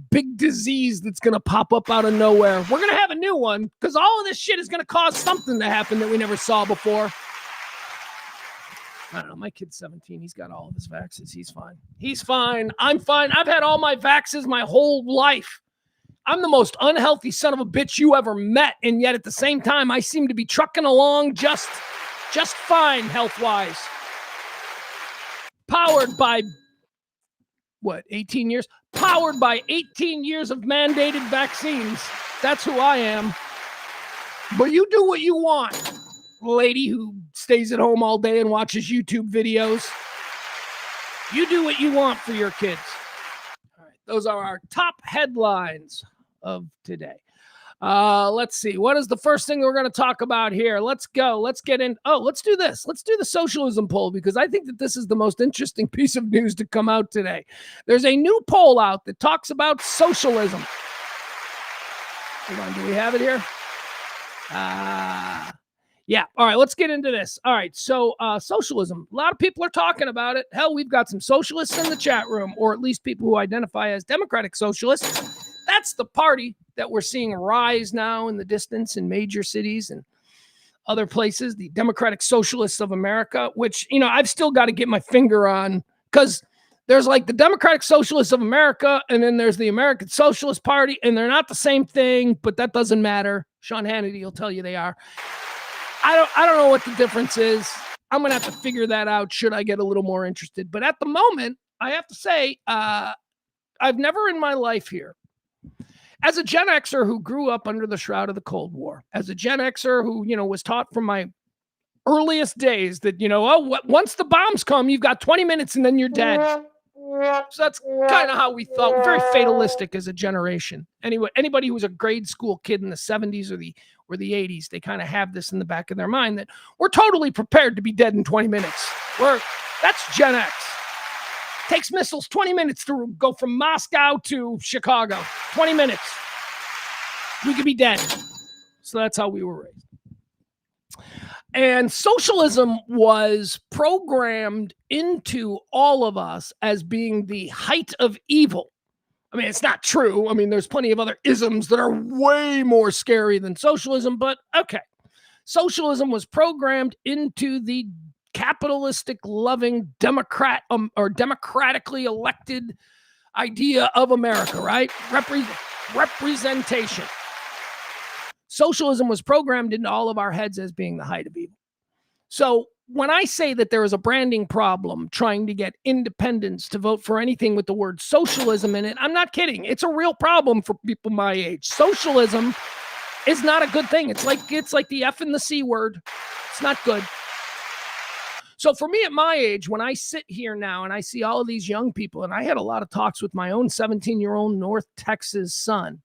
big disease that's going to pop up out of nowhere. We're going to have a new one because all of this shit is going to cause something to happen that we never saw before. I don't know. My kid's 17. He's got all of his vaxes. He's fine. I'm fine. I've had all my vaxes my whole life. I'm the most unhealthy son of a bitch you ever met, and yet at the same time, I seem to be trucking along just fine health-wise. Powered by, 18 years? Powered by 18 years of mandated vaccines. That's who I am. But you do what you want, lady who stays at home all day and watches YouTube videos. You do what you want for your kids. All right, those are our top headlines of today. Let's see. What is the first thing we're going to talk about here? Let's go. Let's get in. Oh, let's do this. Let's do the socialism poll because I think that this is the most interesting piece of news to come out today. There's a new poll out that talks about socialism. Hold on. Do we have it here? Yeah. All right. Let's get into this. All right. So socialism. A lot of people are talking about it. Hell, we've got some socialists in the chat room, or at least people who identify as democratic socialists. That's the party that we're seeing rise now in the distance in major cities and other places, the Democratic Socialists of America, which, I've still got to get my finger on because there's like the Democratic Socialists of America and then there's the American Socialist Party, and they're not the same thing, but that doesn't matter. Sean Hannity will tell you they are. I don't know what the difference is. I'm going to have to figure that out should I get a little more interested. But at the moment, I have to say, I've never in my life here, as a Gen Xer who grew up under the shroud of the Cold War, as a Gen Xer who, was taught from my earliest days that, once the bombs come, you've got 20 minutes and then you're dead. So that's kind of how we thought. We're very fatalistic as a generation. Anyway, anybody who was a grade school kid in the 70s or the 80s, they kind of have this in the back of their mind that we're totally prepared to be dead in 20 minutes. That's Gen X. Takes missiles 20 minutes to go from Moscow to Chicago. 20 minutes. We could be dead. So that's how we were raised. And socialism was programmed into all of us as being the height of evil. I mean, it's not true. I mean, there's plenty of other isms that are way more scary than socialism, but okay. Socialism was programmed into the capitalistic loving Democrat or democratically elected idea of America, right? Representation. Socialism was programmed into all of our heads as being the height of evil. So when I say that there is a branding problem trying to get independents to vote for anything with the word socialism in it, I'm not kidding. It's a real problem for people my age. Socialism is not a good thing. It's like the F and the C word. It's not good. So for me at my age, when I sit here now and I see all of these young people, and I had a lot of talks with my own 17-year-old North Texas son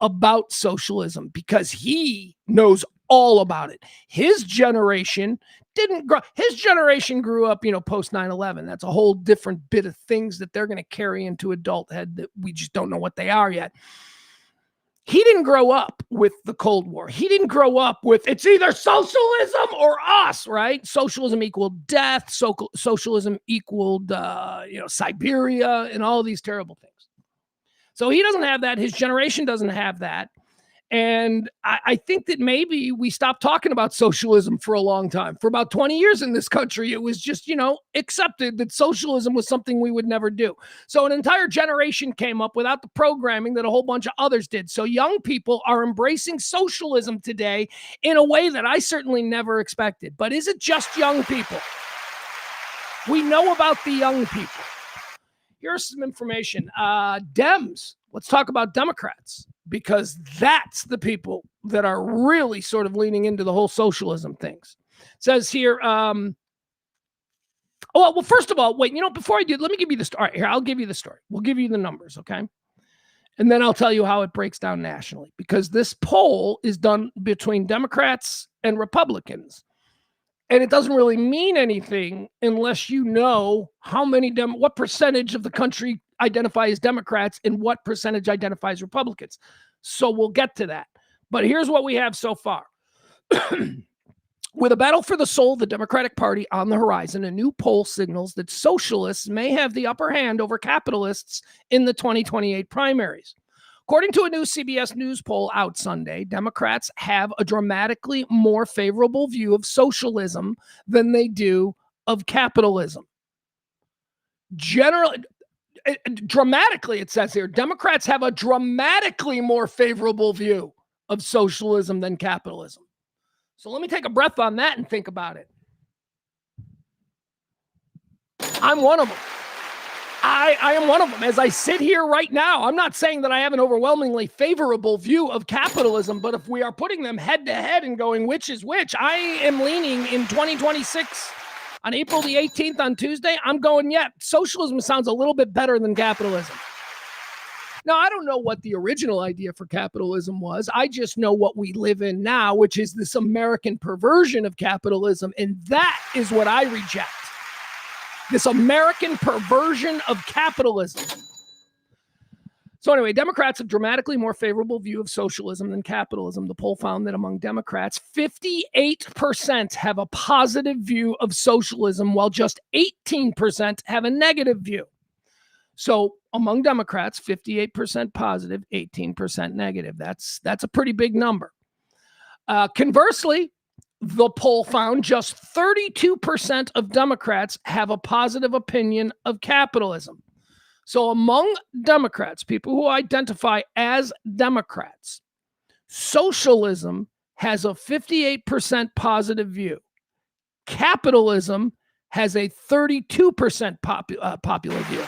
about socialism because he knows all about it. His generation grew up, post 9/11. That's a whole different bit of things that they're going to carry into adulthood that we just don't know what they are yet. He didn't grow up with the Cold War. He didn't grow up with it's either socialism or us, right? Socialism equaled death. Socialism equaled, Siberia and all these terrible things. So he doesn't have that. His generation doesn't have that. And I think that maybe we stopped talking about socialism for a long time. For about 20 years in this country, it was just, accepted that socialism was something we would never do. So an entire generation came up without the programming that a whole bunch of others did. So young people are embracing socialism today in a way that I certainly never expected. But is it just young people? We know about the young people. Here's some information. Dems. Let's talk about Democrats, because that's the people that are really sort of leaning into the whole socialism things. It says here, well, first of all, wait, before I do, let me give you the story. All right, here, I'll give you the story. We'll give you the numbers, okay? And then I'll tell you how it breaks down nationally, because this poll is done between Democrats and Republicans. And it doesn't really mean anything unless you know what percentage of the country identify as Democrats and what percentage identifies Republicans. So we'll get to that. But here's what we have so far. With a battle for the soul of the Democratic Party on the horizon, a new poll signals that socialists may have the upper hand over capitalists in the 2028 primaries. According to a new CBS News poll out Sunday, Democrats have a dramatically more favorable view of socialism than they do of capitalism. Dramatically, it says here, Democrats have a dramatically more favorable view of socialism than capitalism. So let me take a breath on that and think about it. I'm one of them. I am one of them. As I sit here right now, I'm not saying that I have an overwhelmingly favorable view of capitalism, but if we are putting them head to head and going which is which, I am leaning in 2026 on April the 18th on Tuesday. I'm going, socialism sounds a little bit better than capitalism. Now, I don't know what the original idea for capitalism was. I just know what we live in now, which is this American perversion of capitalism, and that is what I reject. This American perversion of capitalism. So anyway, Democrats have dramatically more favorable view of socialism than capitalism. The poll found that among Democrats, 58% have a positive view of socialism, while just 18% have a negative view. So among Democrats, 58% positive, 18% negative. That's a pretty big number. Conversely, the poll found just 32% of Democrats have a positive opinion of capitalism. So among Democrats, people who identify as Democrats, socialism has a 58% positive view. Capitalism has a 32% popular view.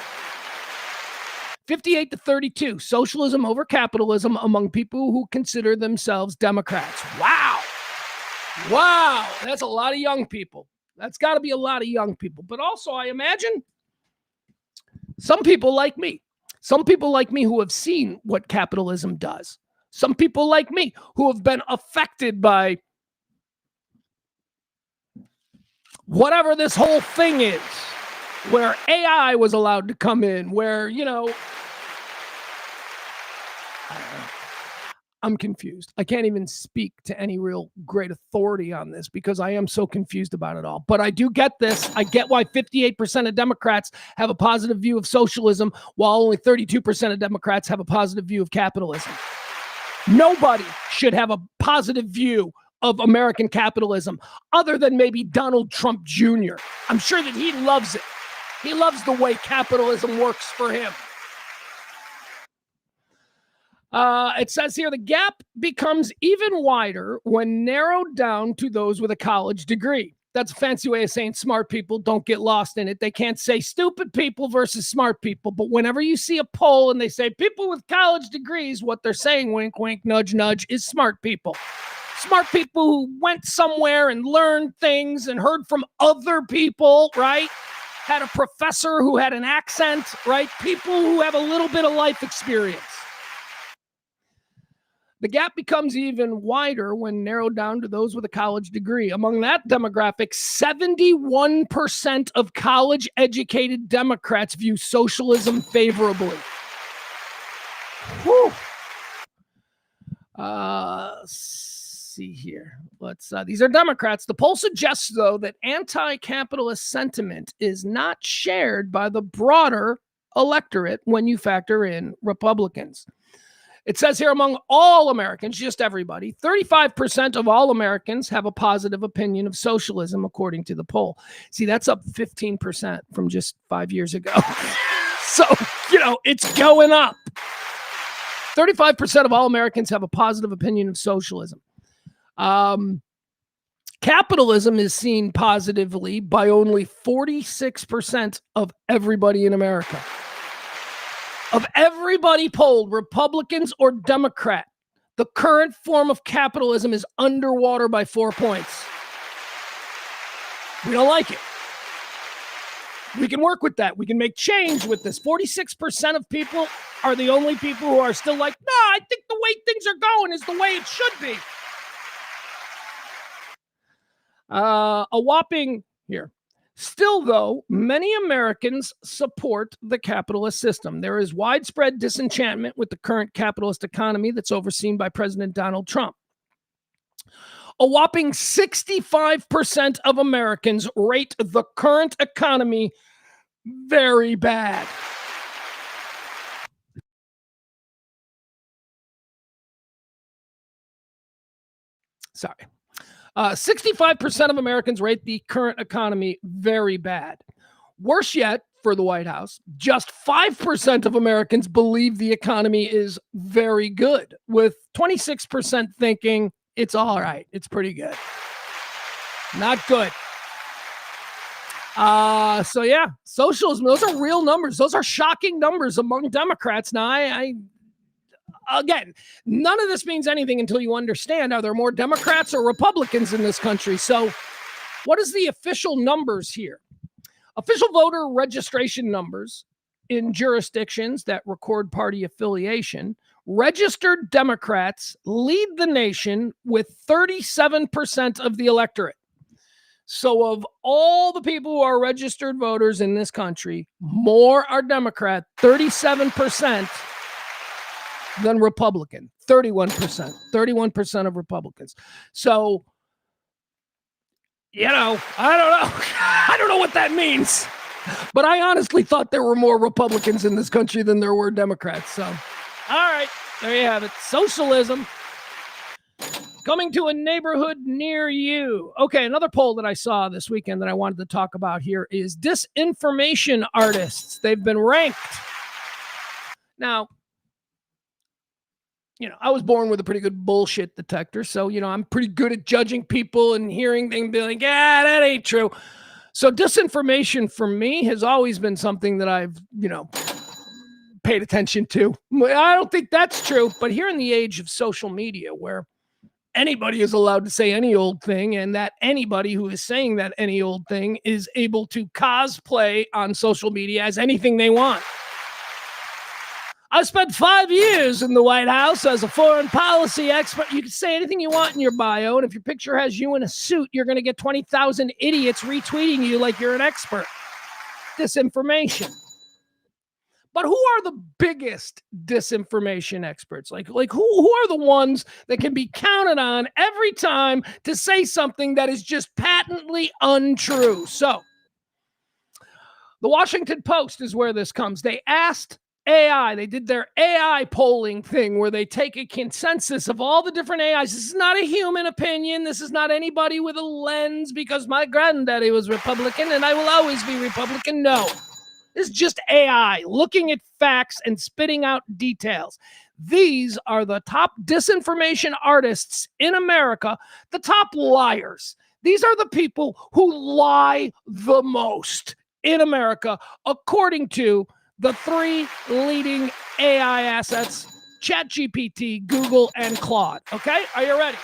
58 to 32, socialism over capitalism among people who consider themselves Democrats. Wow, that's a lot of young people. That's got to be a lot of young people. But also, I imagine some people like me who have seen what capitalism does. Some people like me who have been affected by whatever this whole thing is, where AI was allowed to come in, where, I'm confused. I can't even speak to any real great authority on this because I am so confused about it all. But I do get this. I get why 58% of Democrats have a positive view of socialism, while only 32% of Democrats have a positive view of capitalism. Nobody should have a positive view of American capitalism other than maybe Donald Trump Jr. I'm sure that he loves it. He loves the way capitalism works for him. It says here, the gap becomes even wider when narrowed down to those with a college degree. That's a fancy way of saying smart people. Don't get lost in it. They can't say stupid people versus smart people. But whenever you see a poll and they say people with college degrees, what they're saying, wink, wink, nudge, nudge, is smart people. Smart people who went somewhere and learned things and heard from other people, right? Had a professor who had an accent, right? People who have a little bit of life experience. The gap becomes even wider when narrowed down to those with a college degree. Among that demographic, 71% of college-educated Democrats view socialism favorably. Whew. See here. These are Democrats. The poll suggests, though, that anti-capitalist sentiment is not shared by the broader electorate when you factor in Republicans. It says here among all Americans, just everybody, 35% of all Americans have a positive opinion of socialism, according to the poll. See, that's up 15% from just 5 years ago. So, it's going up. 35% of all Americans have a positive opinion of socialism. Capitalism is seen positively by only 46% of everybody in America. Of everybody polled, Republicans or Democrat, the current form of capitalism is underwater by 4 points. We don't like it. We can work with that. We can make change with this. 46% of people are the only people who are still like, no, I think the way things are going is the way it should be. A whopping here. Still, though, many Americans support the capitalist system. There is widespread disenchantment with the current capitalist economy that's overseen by President Donald Trump. A whopping 65% of Americans rate the current economy very bad. Sorry. 65% of Americans rate the current economy very bad. Worse yet, for the White House, just 5% of Americans believe the economy is very good, with 26% thinking it's all right. It's pretty good. Not good. So yeah, socialism, those are real numbers. Those are shocking numbers among Democrats. Now, again, none of this means anything until you understand, are there more Democrats or Republicans in this country? So what is the official numbers here? Official voter registration numbers in jurisdictions that record party affiliation. Registered Democrats lead the nation with 37% of the electorate. So of all the people who are registered voters in this country, more are Democrat, 37%. Than Republican, 31% of Republicans. So, I don't know what that means, but I honestly thought there were more Republicans in this country than there were Democrats. So, all right, there you have it. Socialism coming to a neighborhood near you. Okay, another poll that I saw this weekend that I wanted to talk about here is disinformation artists. They've been ranked. Now, I was born with a pretty good bullshit detector. So, I'm pretty good at judging people and hearing things and being like, yeah, that ain't true. So disinformation for me has always been something that I've, paid attention to. I don't think that's true. But here in the age of social media where anybody is allowed to say any old thing, and that anybody who is saying that any old thing is able to cosplay on social media as anything they want. I spent 5 years in the White House as a foreign policy expert. You can say anything you want in your bio, and if your picture has you in a suit, you're going to get 20,000 idiots retweeting you like you're an expert. Disinformation. But who are the biggest disinformation experts? Like who are the ones that can be counted on every time to say something that is just patently untrue? So, the Washington Post is where this comes. They asked AI, they did their AI polling thing where they take a consensus of all the different AIs. This is not a human opinion. This is not anybody with a lens because my granddaddy was Republican and I will always be Republican. No, this is just AI looking at facts and spitting out details. These are the top disinformation artists in America, the top liars. These are the people who lie the most in America, according to the three leading AI assets, ChatGPT, Google, and Claude. Okay? Are you ready?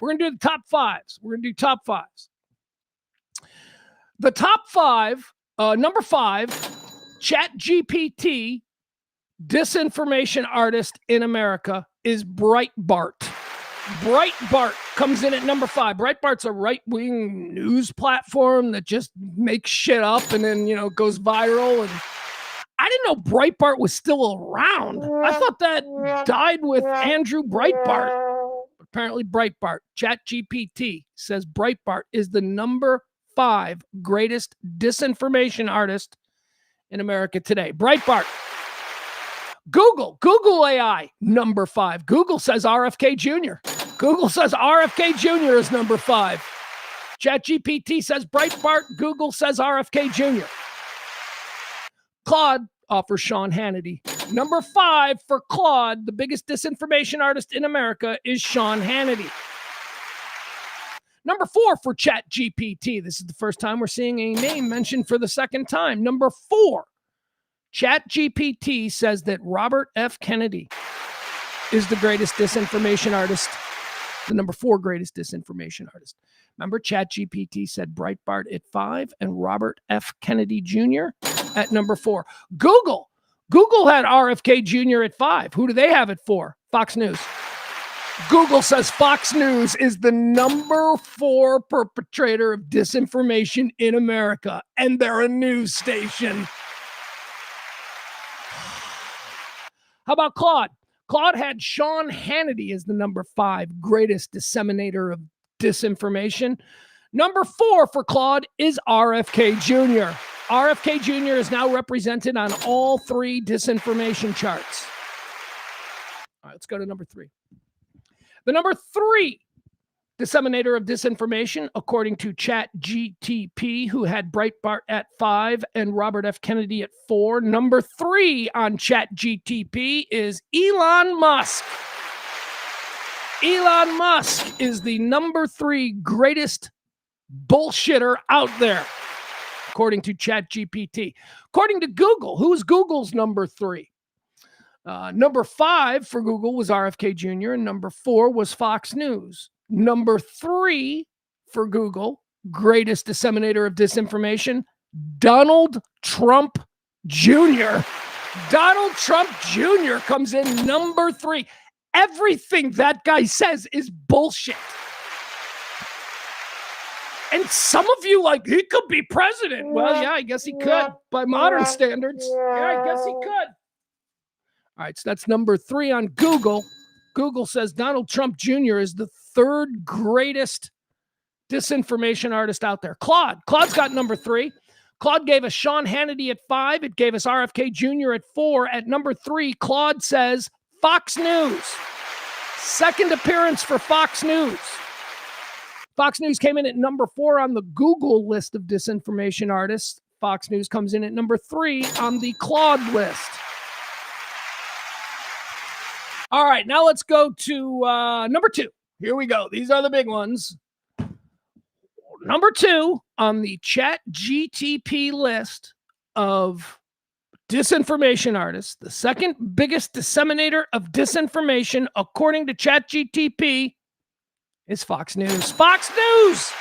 We're going to do the top fives. The top five, number 5, ChatGPT disinformation artist in America is Breitbart. Breitbart comes in at number 5. Breitbart's a right-wing news platform that just makes shit up and then, goes viral. And I didn't know Breitbart was still around. I thought that died with Andrew Breitbart. Apparently Breitbart, ChatGPT says Breitbart is the number 5 greatest disinformation artist in America today. Breitbart. Google AI, number 5. Google says RFK Jr. Google says RFK Jr. is number 5. ChatGPT says Breitbart. Google says RFK Jr. Claude offers Sean Hannity. Number 5 for Claude, the biggest disinformation artist in America, is Sean Hannity. Number 4 for ChatGPT. This is the first time we're seeing a name mentioned for the second time. Number 4, ChatGPT says that Robert F. Kennedy is the greatest disinformation artist, the number 4 greatest disinformation artist. Remember, ChatGPT said Breitbart at 5 and Robert F. Kennedy Jr. at number 4. Google had RFK Jr. at 5. Who do they have at 4? Fox News. Google says Fox News is the number 4 perpetrator of disinformation in America, and they're a news station. How about Claude? Claude had Sean Hannity as the number 5 greatest disseminator of disinformation. Number 4 for Claude is RFK Jr. RFK Jr. is now represented on all 3 disinformation charts. All right, let's go to number 3. The number 3 disseminator of disinformation, according to ChatGTP, who had Breitbart at 5 and Robert F. Kennedy at 4. Number 3 on ChatGTP is Elon Musk. Elon Musk is the number 3 greatest bullshitter out there, according to ChatGPT. According to Google, who's Google's number 3? Number 5 for Google was RFK Jr. and number 4 was Fox News. Number 3 for Google, greatest disseminator of disinformation, Donald Trump Jr. Donald Trump Jr. comes in number 3. Everything that guy says is bullshit. And some of you like, he could be president. Well, yeah, I guess he could. By modern standards, yeah, I guess he could. All right, so that's number 3 on Google. Google says Donald Trump Jr. is the 3rd greatest disinformation artist out there. Claude's got number 3. Claude gave us Sean Hannity at 5. It gave us RFK Jr. at 4. At number 3, Claude says Fox News. Second appearance for Fox News. Fox News came in at number 4 on the Google list of disinformation artists. Fox News comes in at number 3 on the Claude list. All right, now let's go to number 2. Here we go. These are the big ones. Number 2 on the ChatGTP list of disinformation artists, the second biggest disseminator of disinformation, according to ChatGTP, is Fox News. Fox News!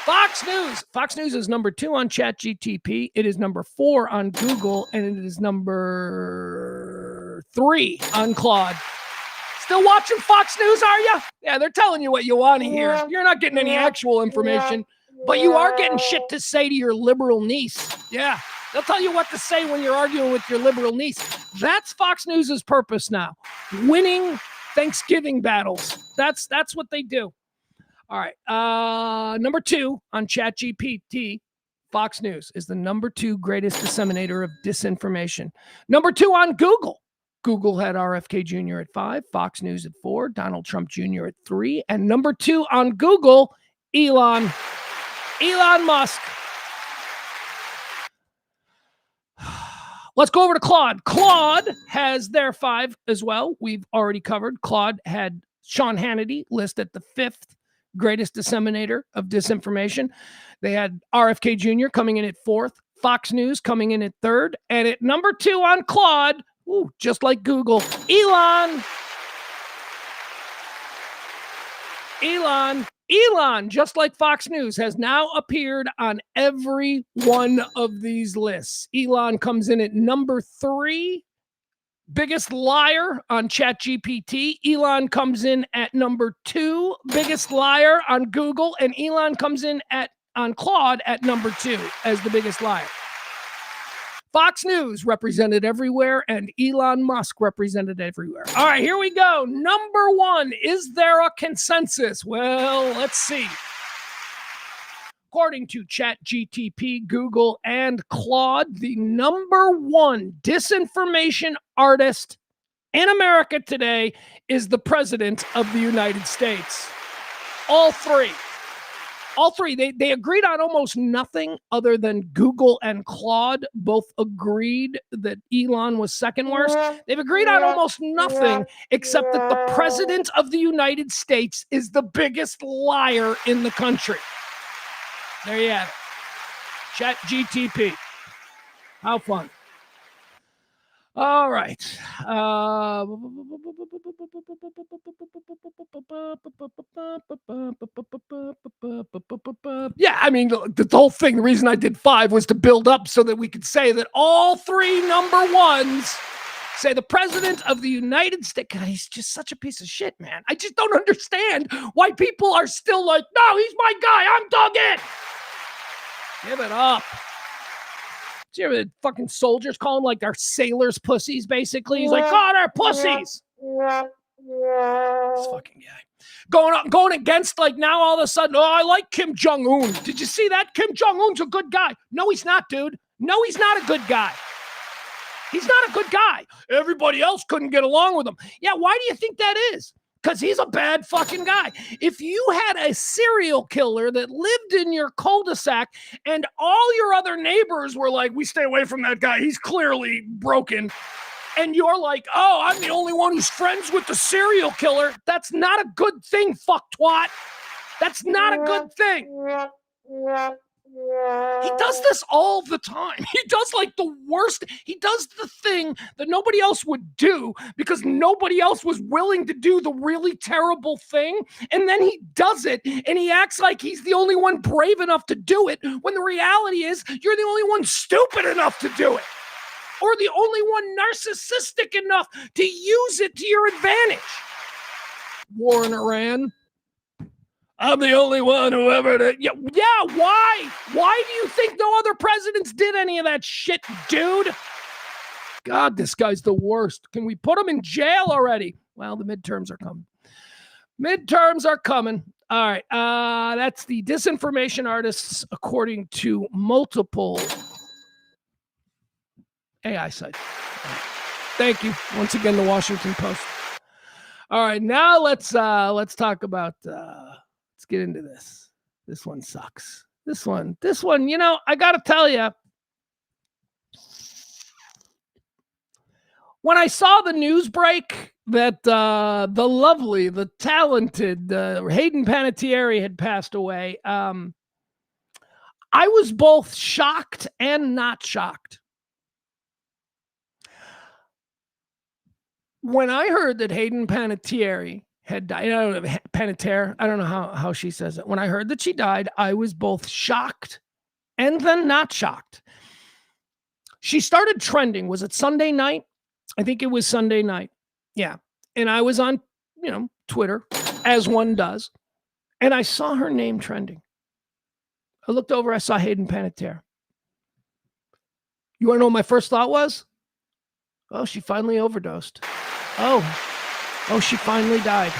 Fox News! Fox News is number 2 on ChatGTP. It is number 4 on Google, and it is number 3 on Claude. Still watching Fox News, are you? Yeah, they're telling you what you want to hear. You're not getting any actual information, but you are getting shit to say to your liberal niece. Yeah, they'll tell you what to say when you're arguing with your liberal niece. That's Fox News's purpose now. Winning Thanksgiving battles. That's what they do. All right. Number 2 on ChatGPT, Fox News is the number 2 greatest disseminator of disinformation. Number 2 on Google. Google had RFK Jr. at 5, Fox News at 4, Donald Trump Jr. at 3, and number 2 on Google, Elon Musk. Let's go over to Claude. Claude has their 5 as well. We've already covered. Claude had Sean Hannity listed at the 5th greatest disseminator of disinformation. They had RFK Jr. coming in at 4th, Fox News coming in at 3rd, and at number 2 on Claude, just like Google, Elon, just like Fox News, has now appeared on every one of these lists. Elon comes in at number 3, biggest liar on ChatGPT. Elon comes in at number 2, biggest liar on Google, and Elon comes in on Claude at number 2 as the biggest liar. Fox News represented everywhere, and Elon Musk represented everywhere. All right, here we go. Number 1, is there a consensus? Well, let's see. According to ChatGTP, Google, and Claude, the number one disinformation artist in America today is the President of the United States. All three. They agreed on almost nothing other than Google and Claude both agreed that Elon was second worst. They've agreed on almost nothing except that the President of the United States is the biggest liar in the country. There you have it. ChatGTP. How fun. All right. Yeah, I mean, the whole thing, the reason I did 5 was to build up so that we could say that all 3 number ones say the President of the United States. God, he's just such a piece of shit, man. I just don't understand why people are still like, no, he's my guy. I'm dug in. Give it up. Do you hear the fucking soldiers calling like they're sailors pussies, basically? He's like, God, they're pussies. This fucking guy. Going against, like, now all of a sudden, oh, I like Kim Jong-un. Did you see that? Kim Jong-un's a good guy. No, he's not, dude. No, he's not a good guy. He's not a good guy. Everybody else couldn't get along with him. Yeah, why do you think that is? Because he's a bad fucking guy. If you had a serial killer that lived in your cul-de-sac and all your other neighbors were like, we stay away from that guy, he's clearly broken, and you're like, oh, I'm the only one who's friends with the serial killer, that's not a good thing, fucktwat. That's not a good thing. He does this all the time. He does like the worst. He does the thing that nobody else would do because nobody else was willing to do the really terrible thing. And then he does it and he acts like he's the only one brave enough to do it when the reality is you're the only one stupid enough to do it. Or the only one narcissistic enough to use it to your advantage. War in Iran. I'm the only one who ever did. Yeah, why? Why do you think no other presidents did any of that shit, dude? God, this guy's the worst. Can we put him in jail already? Well, the midterms are coming. Midterms are coming. All right. That's the disinformation artists according to multiple AI sites. Thank you. Once again, the Washington Post. All right. Now let's talk about let's get into this. This one sucks. This one, you know, I got to tell you, when I saw the news break that the lovely, the talented Hayden Panettiere had passed away, I was both shocked and not shocked. When I heard that Hayden Panettiere had died, I don't know, Panettiere, I don't know how she says it. When I heard that she died, I was both shocked and then not shocked. She started trending. Was it Sunday night? I think it was Sunday night. Yeah. And I was on, Twitter, as one does. And I saw her name trending. I looked over, I saw Hayden Panettiere. You want to know what my first thought was? Oh, she finally overdosed. Oh, she finally died.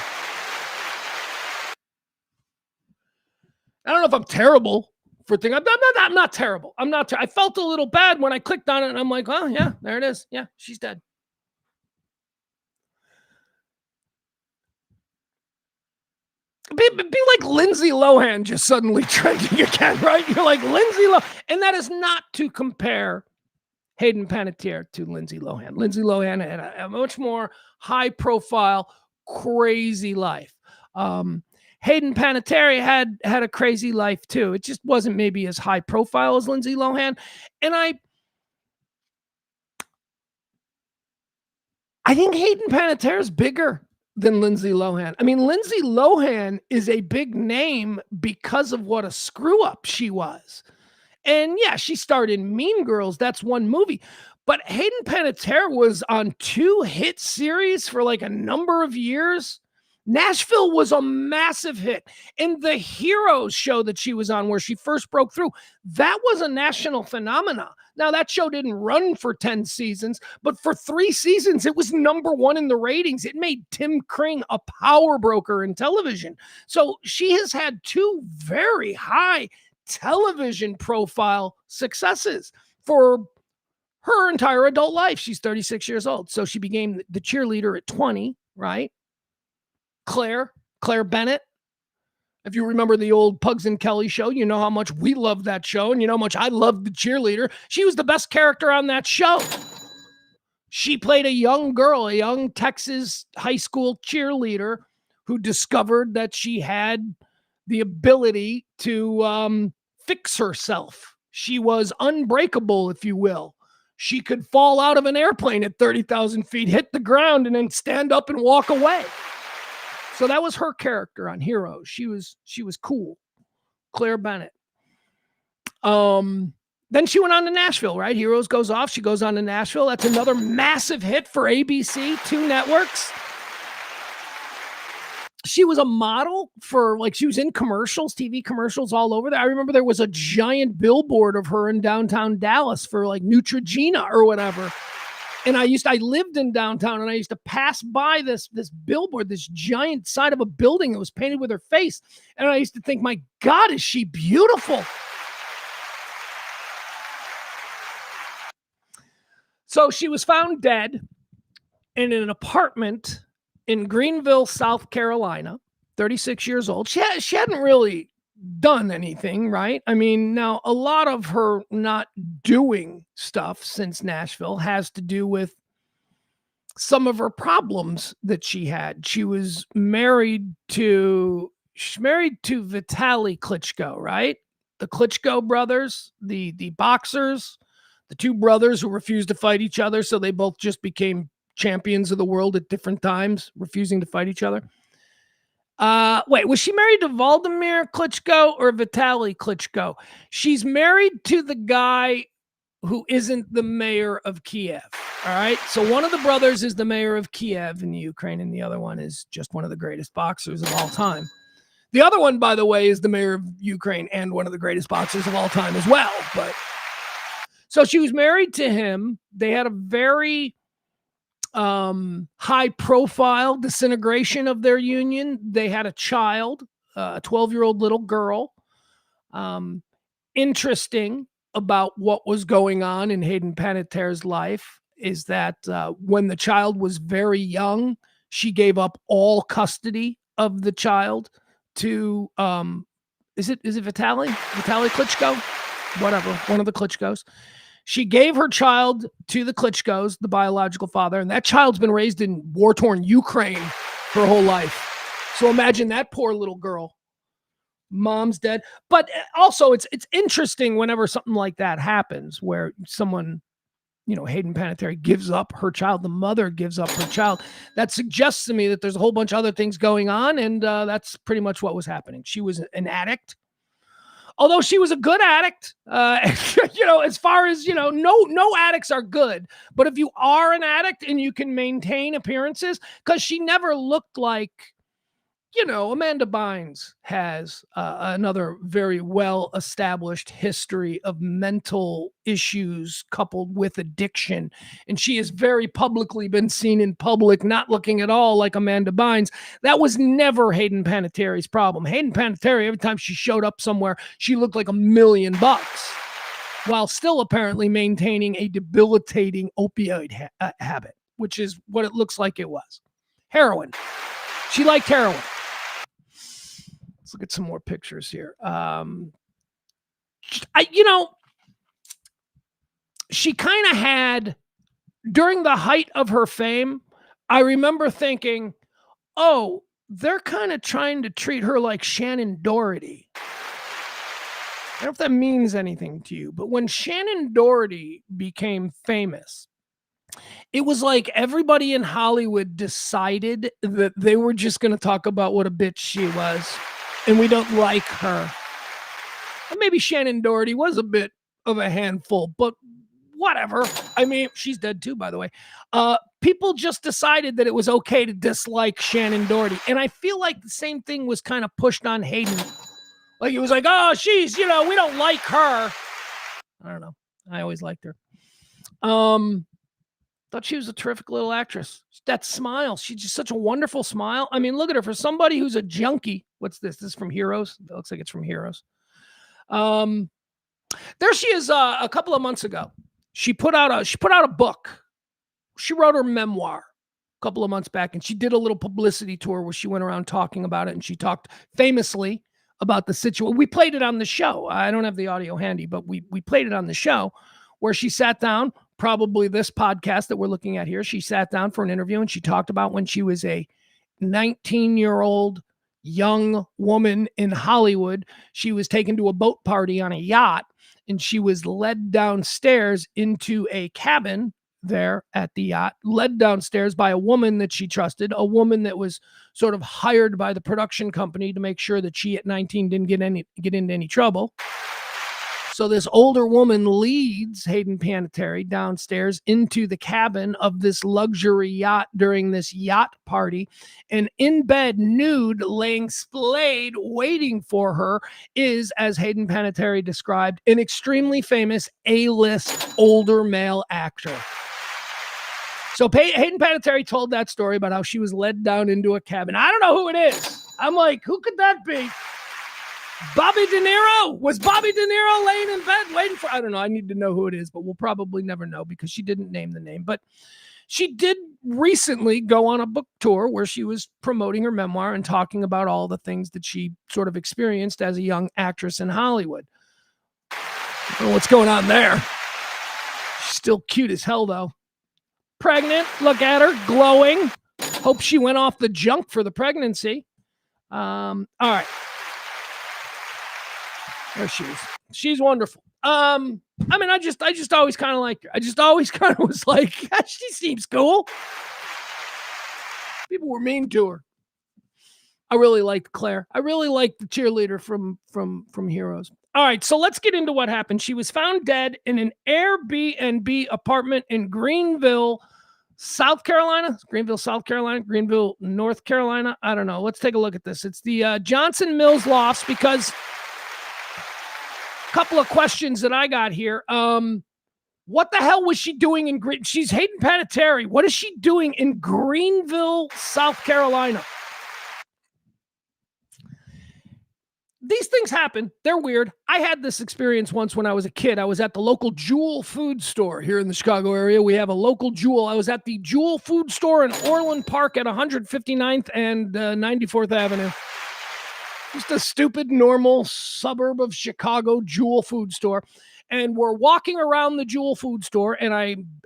I don't know if I'm terrible for thinking. I'm not terrible. I felt a little bad when I clicked on it, and I'm like, oh, yeah, there it is. Yeah, she's dead. Be like Lindsay Lohan just suddenly trending again, right? You're like Lindsay Lohan. And that is not to compare Hayden Panettiere to Lindsay Lohan. Lindsay Lohan had a much more high-profile, crazy life. Hayden Panettiere had a crazy life too. It just wasn't maybe as high-profile as Lindsay Lohan. And I think Hayden Panettiere is bigger than Lindsay Lohan. I mean, Lindsay Lohan is a big name because of what a screw-up she was. And yeah, she starred in Mean Girls. That's one movie. But Hayden Panettiere was on 2 hit series for like a number of years. Nashville was a massive hit. And the Heroes show that she was on, where she first broke through, that was a national phenomenon. Now, that show didn't run for 10 seasons, but for 3 seasons, it was number 1 in the ratings. It made Tim Kring a power broker in television. So she has had 2 very high television profile successes for her entire adult life. She's 36 years old. So she became the cheerleader at 20, right? Claire Bennett. If you remember the old Pugs and Kelly show, you know how much we loved that show, and you know how much I loved the cheerleader. She was the best character on that show. She played a young girl, a young Texas high school cheerleader who discovered that she had the ability to fix herself. She was unbreakable, if you will. She could fall out of an airplane at 30,000 feet, hit the ground, and then stand up and walk away. So that was her character on Heroes. She was cool. Claire Bennett. Then she went on to Nashville, right? Heroes goes off. She goes on to Nashville. That's another massive hit for ABC, 2 networks. She was a model for, like, she was in commercials, TV commercials all over there. I remember there was a giant billboard of her in downtown Dallas for like Neutrogena or whatever. And I lived in downtown, and I used to pass by this billboard, this giant side of a building that was painted with her face. And I used to think, my God, is she beautiful? So she was found dead in an apartment in Greenville, South Carolina, 36 years old. She hadn't really done anything, right? I mean, now a lot of her not doing stuff since Nashville has to do with some of her problems that she had. She was married to Vitaly Klitschko, right? The Klitschko brothers, the boxers, the 2 brothers who refused to fight each other, so they both just became champions of the world at different times, refusing to fight each other. Wait, was she married to Vladimir Klitschko or Vitaly Klitschko? She's married to the guy who isn't the mayor of Kiev. All right. So one of the brothers is the mayor of Kiev in the Ukraine, and the other one is just one of the greatest boxers of all time. The other one, by the way, is the mayor of Ukraine and one of the greatest boxers of all time as well. But so she was married to him. They had a very high profile disintegration of their union. They had a child, a 12-year-old little girl. Interesting about what was going on in Hayden Panettiere's life is that when the child was very young, she gave up all custody of the child to is it Vitaly Klitschko? Whatever, one of the Klitschkos. She gave her child to the Klitschkos, the biological father, and that child's been raised in war-torn Ukraine her whole life. So imagine that poor little girl. Mom's dead. But also, it's interesting whenever something like that happens, where someone, Hayden Panettiere gives up her child, the mother gives up her child. That suggests to me that there's a whole bunch of other things going on, and that's pretty much what was happening. She was an addict. Although she was a good addict, as far as, no addicts are good. But if you are an addict and you can maintain appearances, because she never looked like, Amanda Bynes has another very well-established history of mental issues coupled with addiction. And she has very publicly been seen in public, not looking at all like Amanda Bynes. That was never Hayden Panettiere's problem. Hayden Panettiere, every time she showed up somewhere, she looked like $1 million, while still apparently maintaining a debilitating opioid habit, which is what it looks like it was. Heroin. She liked heroin. Let's look at some more pictures here. She kind of had, during the height of her fame, I remember thinking, oh, they're kind of trying to treat her like Shannon Doherty. I don't know if that means anything to you, but when Shannon Doherty became famous, it was like everybody in Hollywood decided that they were just going to talk about what a bitch she was. And we don't like her. And maybe Shannon Doherty was a bit of a handful, but whatever. I mean, she's dead too, by the way. People just decided that it was okay to dislike Shannon Doherty. And I feel like the same thing was kind of pushed on Hayden. Like, it was like, oh, she's, we don't like her. I don't know. I always liked her. Thought she was a terrific little actress. That smile. She's just such a wonderful smile. I mean, look at her. For somebody who's a junkie. What's this? This is from Heroes. It looks like it's from Heroes. There she is. A couple of months ago, she put out a book. She wrote her memoir a couple of months back, and she did a little publicity tour where she went around talking about it, and she talked famously about the situation. We played it on the show. I don't have the audio handy, but we played it on the show where she sat down, probably this podcast that we're looking at here. She sat down for an interview and she talked about when she was a 19-year-old young woman in Hollywood. She was taken to a boat party on a yacht, and she was led downstairs into a cabin there at the yacht, led downstairs by a woman that she trusted, a woman that was sort of hired by the production company to make sure that she at 19 didn't get into any trouble. So this older woman leads Hayden Panettiere downstairs into the cabin of this luxury yacht during this yacht party. And in bed, nude, laying splayed, waiting for her is, as Hayden Panettiere described, an extremely famous A-list older male actor. So Hayden Panettiere told that story about how she was led down into a cabin. I don't know who it is. I'm like, who could that be? Bobby De Niro? Was Bobby De Niro laying in bed waiting for? I don't know. I need to know who it is, but we'll probably never know because she didn't name the name. But she did recently go on a book tour where she was promoting her memoir and talking about all the things that she sort of experienced as a young actress in Hollywood. I don't know what's going on there. She's still cute as hell, though. Pregnant. Look at her. Glowing. Hope she went off the junk for the pregnancy. All right. There she is. She's wonderful. I mean, I just always kind of liked her. I just always kind of was like, she seems cool. People were mean to her. I really liked Claire. I really liked the cheerleader from Heroes. All right, so let's get into what happened. She was found dead in an Airbnb apartment in Greenville, South Carolina. Greenville, South Carolina. Greenville, North Carolina. I don't know. Let's take a look at this. It's the Johnson Mills Lofts because couple of questions that I got here. What the hell was she doing in she's Hayden Panettiere. What is she doing in Greenville, South Carolina? These things happen. They're weird. I had this experience once when I was a kid. I was at the local Jewel food store here in the Chicago area. We have a local Jewel. I was at the Jewel food store in Orland Park at 159th and 94th Avenue. Just a stupid, normal suburb of Chicago Jewel food store. And we're walking around the Jewel food store, and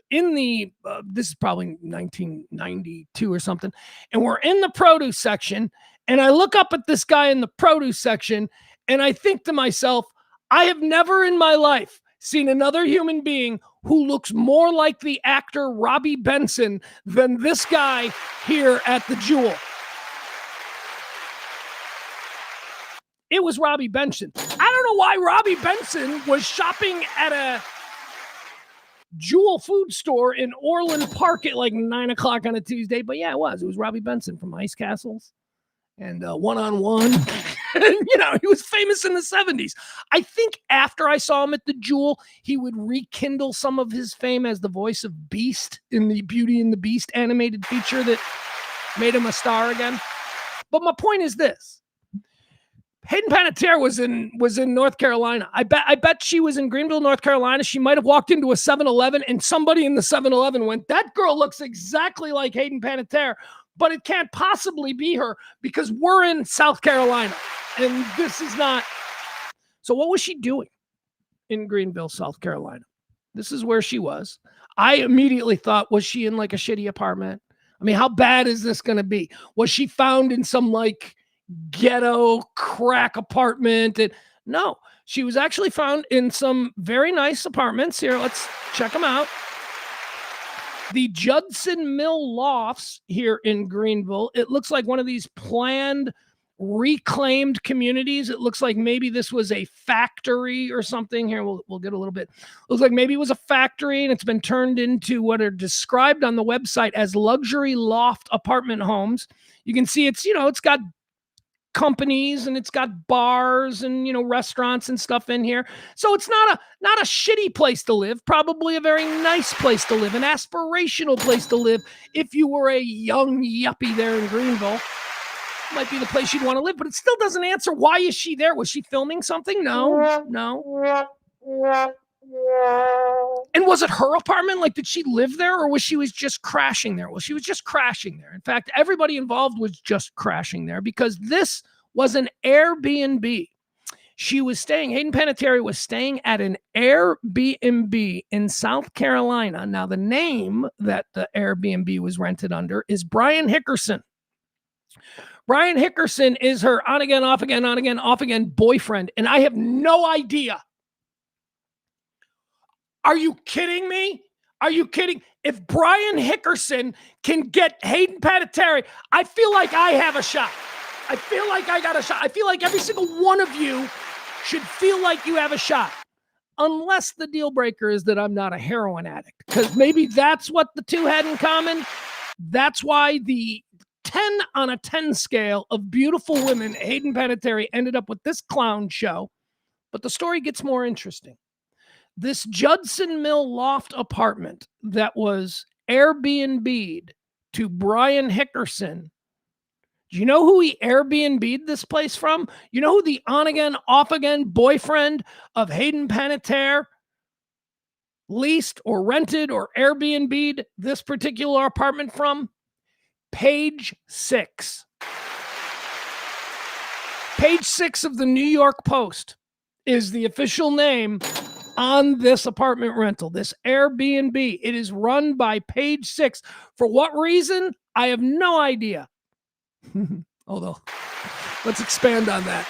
this is probably 1992 or something, and we're in the produce section, and I look up at this guy in the produce section, and I think to myself, I have never in my life seen another human being who looks more like the actor Robbie Benson than this guy here at the Jewel. It was Robbie Benson. I don't know why Robbie Benson was shopping at a Jewel food store in Orland Park at like 9 o'clock on a Tuesday. But yeah, it was. It was Robbie Benson from Ice Castles and One-on-One. You know, he was famous in the 70s. I think after I saw him at the Jewel, he would rekindle some of his fame as the voice of Beast in the Beauty and the Beast animated feature that made him a star again. But my point is this. Hayden Panettiere was in North Carolina. I bet she was in Greenville, North Carolina. She might have walked into a 7-Eleven and somebody in the 7-Eleven went, that girl looks exactly like Hayden Panettiere, but it can't possibly be her because we're in South Carolina and this is not. So what was she doing in Greenville, South Carolina? This is where she was. I immediately thought, was she in like a shitty apartment? I mean, how bad is this going to be? Was she found in some like ghetto crack apartment? And no, she was actually found in some very nice apartments. Here, let's check them out. The Judson Mill Lofts here in Greenville. It looks like one of these planned, reclaimed communities. It looks like maybe this was a factory or something. Here, we'll get a little bit. Looks like maybe it was a factory and it's been turned into what are described on the website as luxury loft apartment homes. You can see it's got companies and it's got bars and restaurants and stuff in here. So it's not a shitty place to live, probably a very nice place to live, an aspirational place to live if you were a young yuppie there in Greenville. might be the place you'd want to live, but it still doesn't answer why is she there? Was she filming something? No. And was it her apartment? Like, did she live there, or was she just crashing there? Well, she was just crashing there. In fact, everybody involved was just crashing there because this was an Airbnb. She was staying, Hayden Panettiere was staying at an Airbnb in South Carolina. Now, the name that the Airbnb was rented under is Brian Hickerson. Brian Hickerson is her on again, off again, on again, off again boyfriend. And I have no idea. Are you kidding me? Are you kidding? If Brian Hickerson can get Hayden Panettiere, I feel like I have a shot. I feel like I got a shot. I feel like every single one of you should feel like you have a shot. Unless the deal breaker is that I'm not a heroin addict. Because maybe that's what the two had in common. That's why the 10 on a 10 scale of beautiful women, Hayden Panettiere, ended up with this clown show. But the story gets more interesting. This Judson Mill loft apartment that was Airbnb'd to Brian Hickerson. Do you know who he Airbnb'd this place from? You know who the on-again, off-again boyfriend of Hayden Panettiere leased or rented or Airbnb'd this particular apartment from? Page 6. Page 6 of the New York Post is the official name on this apartment rental, this Airbnb. It is run by Page 6. For what reason? I have no idea. Although, let's expand on that.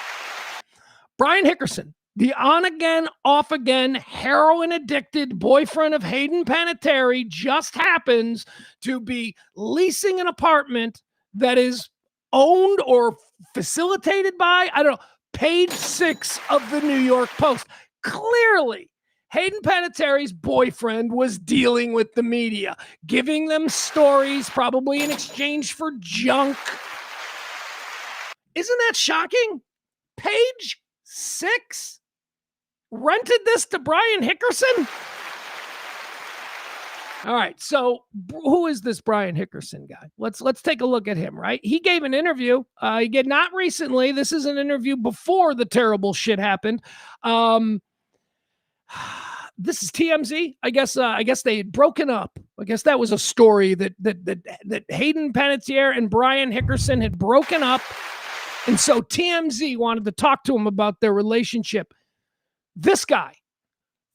Brian Hickerson, the on-again, off-again, heroin-addicted boyfriend of Hayden Panettiere, just happens to be leasing an apartment that is owned or facilitated by, I don't know, Page 6 of the New York Post. Clearly, Hayden Panettiere's boyfriend was dealing with the media, giving them stories, probably in exchange for junk. Isn't that shocking? Page 6 rented this to Brian Hickerson? All right, so who is this Brian Hickerson guy? Let's take a look at him, right? He gave an interview. Not recently. This is an interview before the terrible shit happened. This is TMZ. I guess they had broken up. I guess that was a story that Hayden Panettiere and Brian Hickerson had broken up. And so TMZ wanted to talk to him about their relationship. This guy,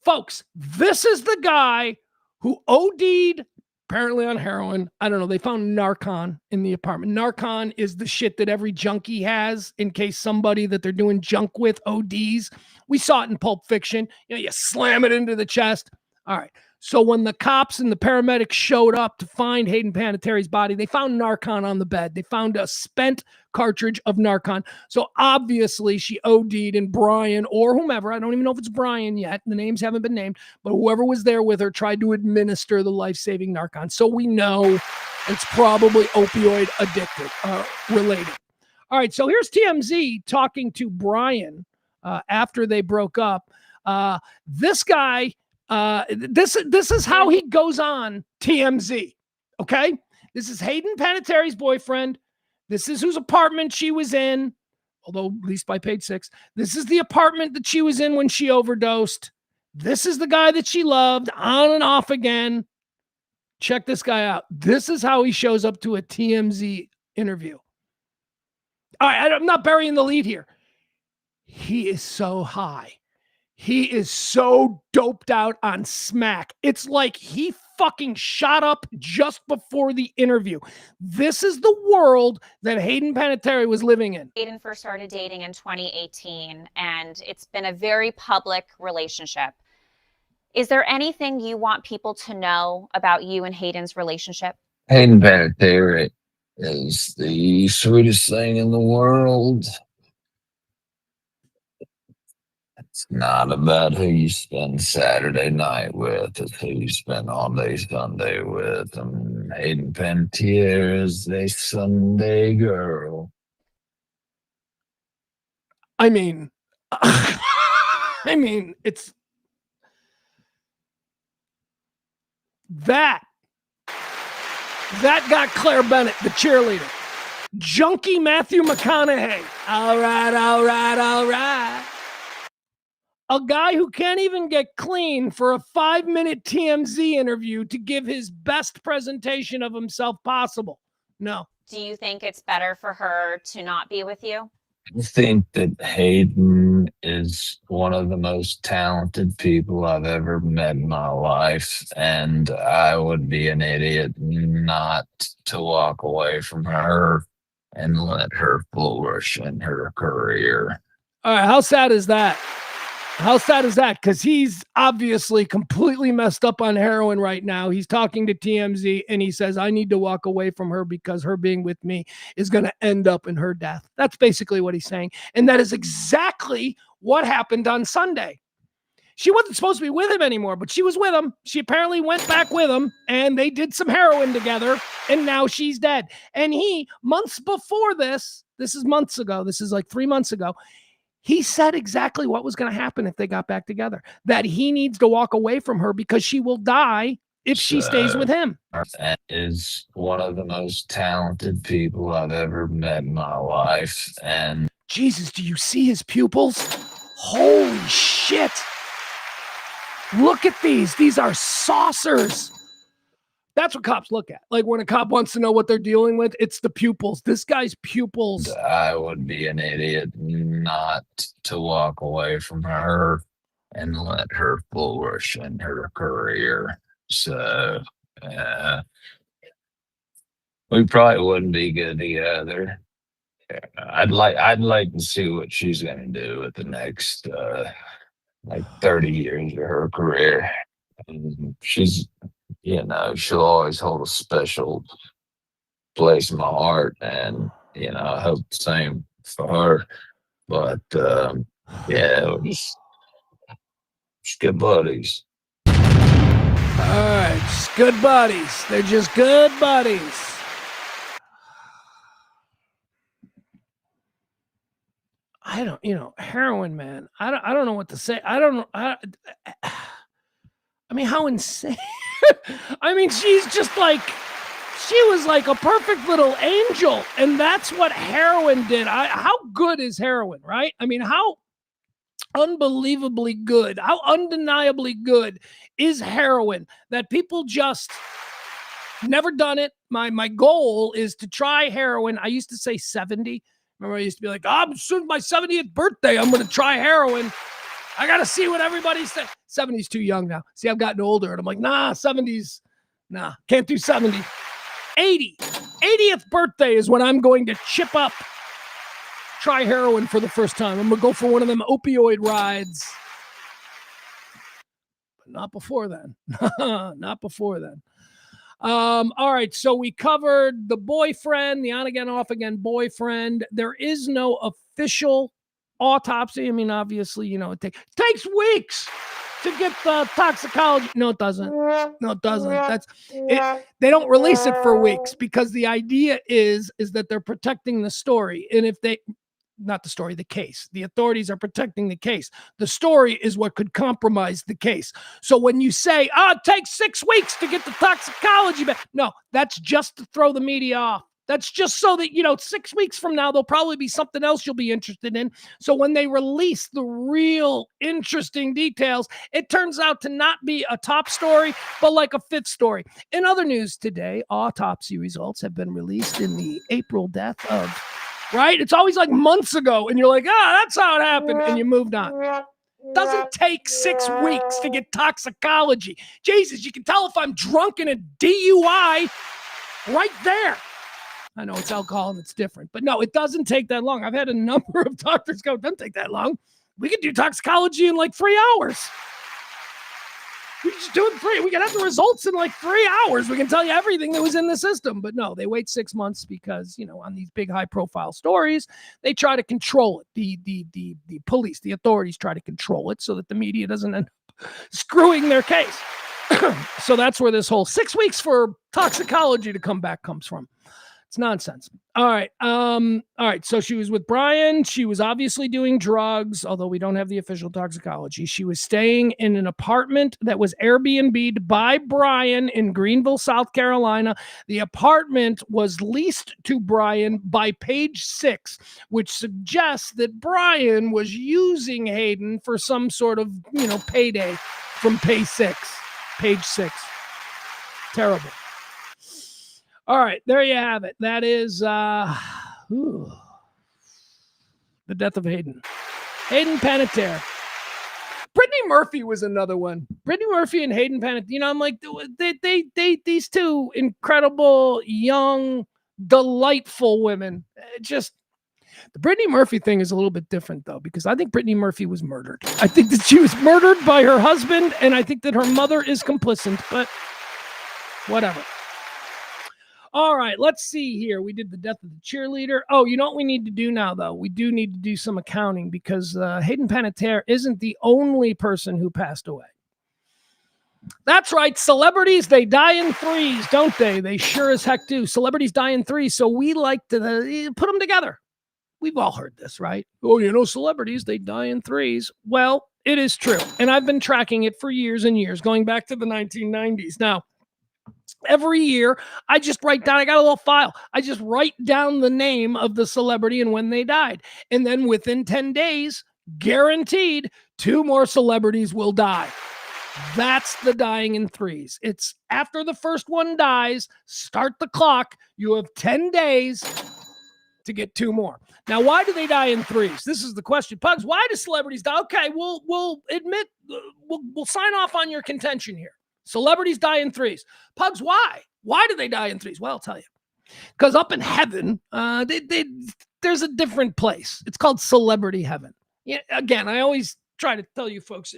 folks, this is the guy who OD'd apparently on heroin. I don't know. They found Narcan in the apartment. Narcan is the shit that every junkie has in case somebody that they're doing junk with ODs. We saw it in Pulp Fiction. You know, you slam it into the chest. All right. So when the cops and the paramedics showed up to find Hayden Panettiere's body, they found Narcan on the bed. They found a spent cartridge of Narcan. So obviously she OD'd, and Brian or whomever, I don't even know if it's Brian yet, the names haven't been named, but whoever was there with her tried to administer the life-saving Narcan. So we know it's probably opioid addicted, related. All right, so here's TMZ talking to Brian after they broke up. This guy, this is how he goes on TMZ, okay? This is Hayden Panettiere's boyfriend. This is whose apartment she was in, although leased by Page 6. This is the apartment that she was in when she overdosed. This is the guy that she loved, on and off again. Check this guy out. This is how he shows up to a TMZ interview. All right, I'm not burying the lead here. He is so high. He is so doped out on smack. It's like he fucking shot up just before the interview. This is the world that Hayden Panettiere was living in. Hayden first started dating in 2018, and it's been a very public relationship. Is there anything you want people to know about you and Hayden's relationship? Hayden Panettiere is the sweetest thing in the world. It's not about who you spend Saturday night with. It's who you spend all day Sunday with. And Hayden Panettiere is a Sunday girl. I mean, it's that got Claire Bennett, the cheerleader. Junkie Matthew McConaughey. All right. A guy who can't even get clean for a 5-minute TMZ interview to give his best presentation of himself possible. No. Do you think it's better for her to not be with you? I think that Hayden is one of the most talented people I've ever met in my life, and I would be an idiot not to walk away from her and let her flourish in her career. All right, how sad is that? How sad is that? Because he's obviously completely messed up on heroin right now. He's talking to TMZ and he says, I need to walk away from her because her being with me is going to end up in her death. That's basically what he's saying. And that is exactly what happened on Sunday. She wasn't supposed to be with him anymore, but she was with him. She apparently went back with him and they did some heroin together and now she's dead. And he, months before this is months ago, this is like 3 months ago, he said exactly what was going to happen if they got back together, that he needs to walk away from her because she will die if she stays with him. That is one of the most talented people I've ever met in my life. And Jesus, do you see his pupils? Holy shit. Look at these. These are saucers. That's what cops look at. Like when a cop wants to know what they're dealing with, it's the pupils. This guy's pupils. I would be an idiot not to walk away from her and let her flourish in her career. So we probably wouldn't be good together. I'd like to see what she's gonna do with the next 30 years of her career. She's, she'll always hold a special place in my heart, and I hope the same for her. But we're just good buddies. All right, just good buddies. They're just good buddies. I don't, heroin, man. I don't know what to say. I don't know. I mean, how insane. I mean, she's just like, she was like a perfect little angel. And that's what heroin did. How good is heroin, right? I mean, how unbelievably good, how undeniably good is heroin that people just never done it. My goal is to try heroin. I used to say 70. Remember, I used to be like, soon my 70th birthday, I'm going to try heroin. I got to see what everybody said. 70's too young now. See, I've gotten older, and I'm like, 70's, can't do 70. 80. 80th birthday is when I'm going to chip up, try heroin for the first time. I'm going to go for one of them opioid rides. But not before then. Not before then. All right, so we covered the boyfriend, the on-again, off-again boyfriend. There is no official autopsy. I mean, obviously, it takes weeks to get the toxicology. No, it doesn't. No, it doesn't. That's it. They don't release it for weeks because the idea is that they're protecting the story. And if they, not the story, the case, the authorities are protecting the case. The story is what could compromise the case. So when you say, it takes 6 weeks to get the toxicology back. No, that's just to throw the media off. That's just so that, 6 weeks from now, there'll probably be something else you'll be interested in. So when they release the real interesting details, it turns out to not be a top story, but like a fifth story. In other news today, autopsy results have been released in the April death of, right? It's always like months ago, and you're like, that's how it happened, and you moved on. Doesn't take 6 weeks to get toxicology. Jesus, you can tell if I'm drunk in a DUI right there. I know it's alcohol and it's different, but no, it doesn't take that long. I've had a number of doctors go, it doesn't take that long. We can do toxicology in like 3 hours. We can just do it in 3. We can have the results in like 3 hours. We can tell you everything that was in the system. But no, they wait 6 months because, on these big high profile stories, they try to control it. The police, the authorities try to control it so that the media doesn't end up screwing their case. So that's where this whole 6 weeks for toxicology to come back comes from. It's nonsense. All right. So she was with Brian. She was obviously doing drugs, although we don't have the official toxicology. She was staying in an apartment that was Airbnb'd by Brian in Greenville, South Carolina. The apartment was leased to Brian by Page Six, which suggests that Brian was using Hayden for some sort of, payday from Page Six. Terrible. All right, there you have it. That is the death of Hayden. Hayden Panettiere. Brittany Murphy was another one. Brittany Murphy and Hayden Panettiere. I'm like, these two incredible, young, delightful women. Just the Brittany Murphy thing is a little bit different, though, because I think Brittany Murphy was murdered. I think that she was murdered by her husband, and I think that her mother is complicit, but whatever. All right, let's see here. We did the death of the cheerleader. Oh, you know what we need to do now, though? We do need to do some accounting because Hayden Panettiere isn't the only person who passed away. That's right. Celebrities, they die in threes, don't they? They sure as heck do. Celebrities die in threes, so we like to put them together. We've all heard this, right? Oh, celebrities, they die in threes. Well, it is true, and I've been tracking it for years and years, going back to the 1990s. Now, every year, I just write down, I got a little file. I just write down the name of the celebrity and when they died. And then within 10 days, guaranteed, 2 more celebrities will die. That's the dying in threes. It's after the first one dies, start the clock. You have 10 days to get 2 more. Now, why do they die in threes? This is the question. Pugs, why do celebrities die? Okay, we'll admit, we'll sign off on your contention here. Celebrities die in threes. Pugs, why? Why do they die in threes? Well, I'll tell you. Because up in heaven, there's a different place. It's called celebrity heaven. Yeah, again, I always try to tell you folks,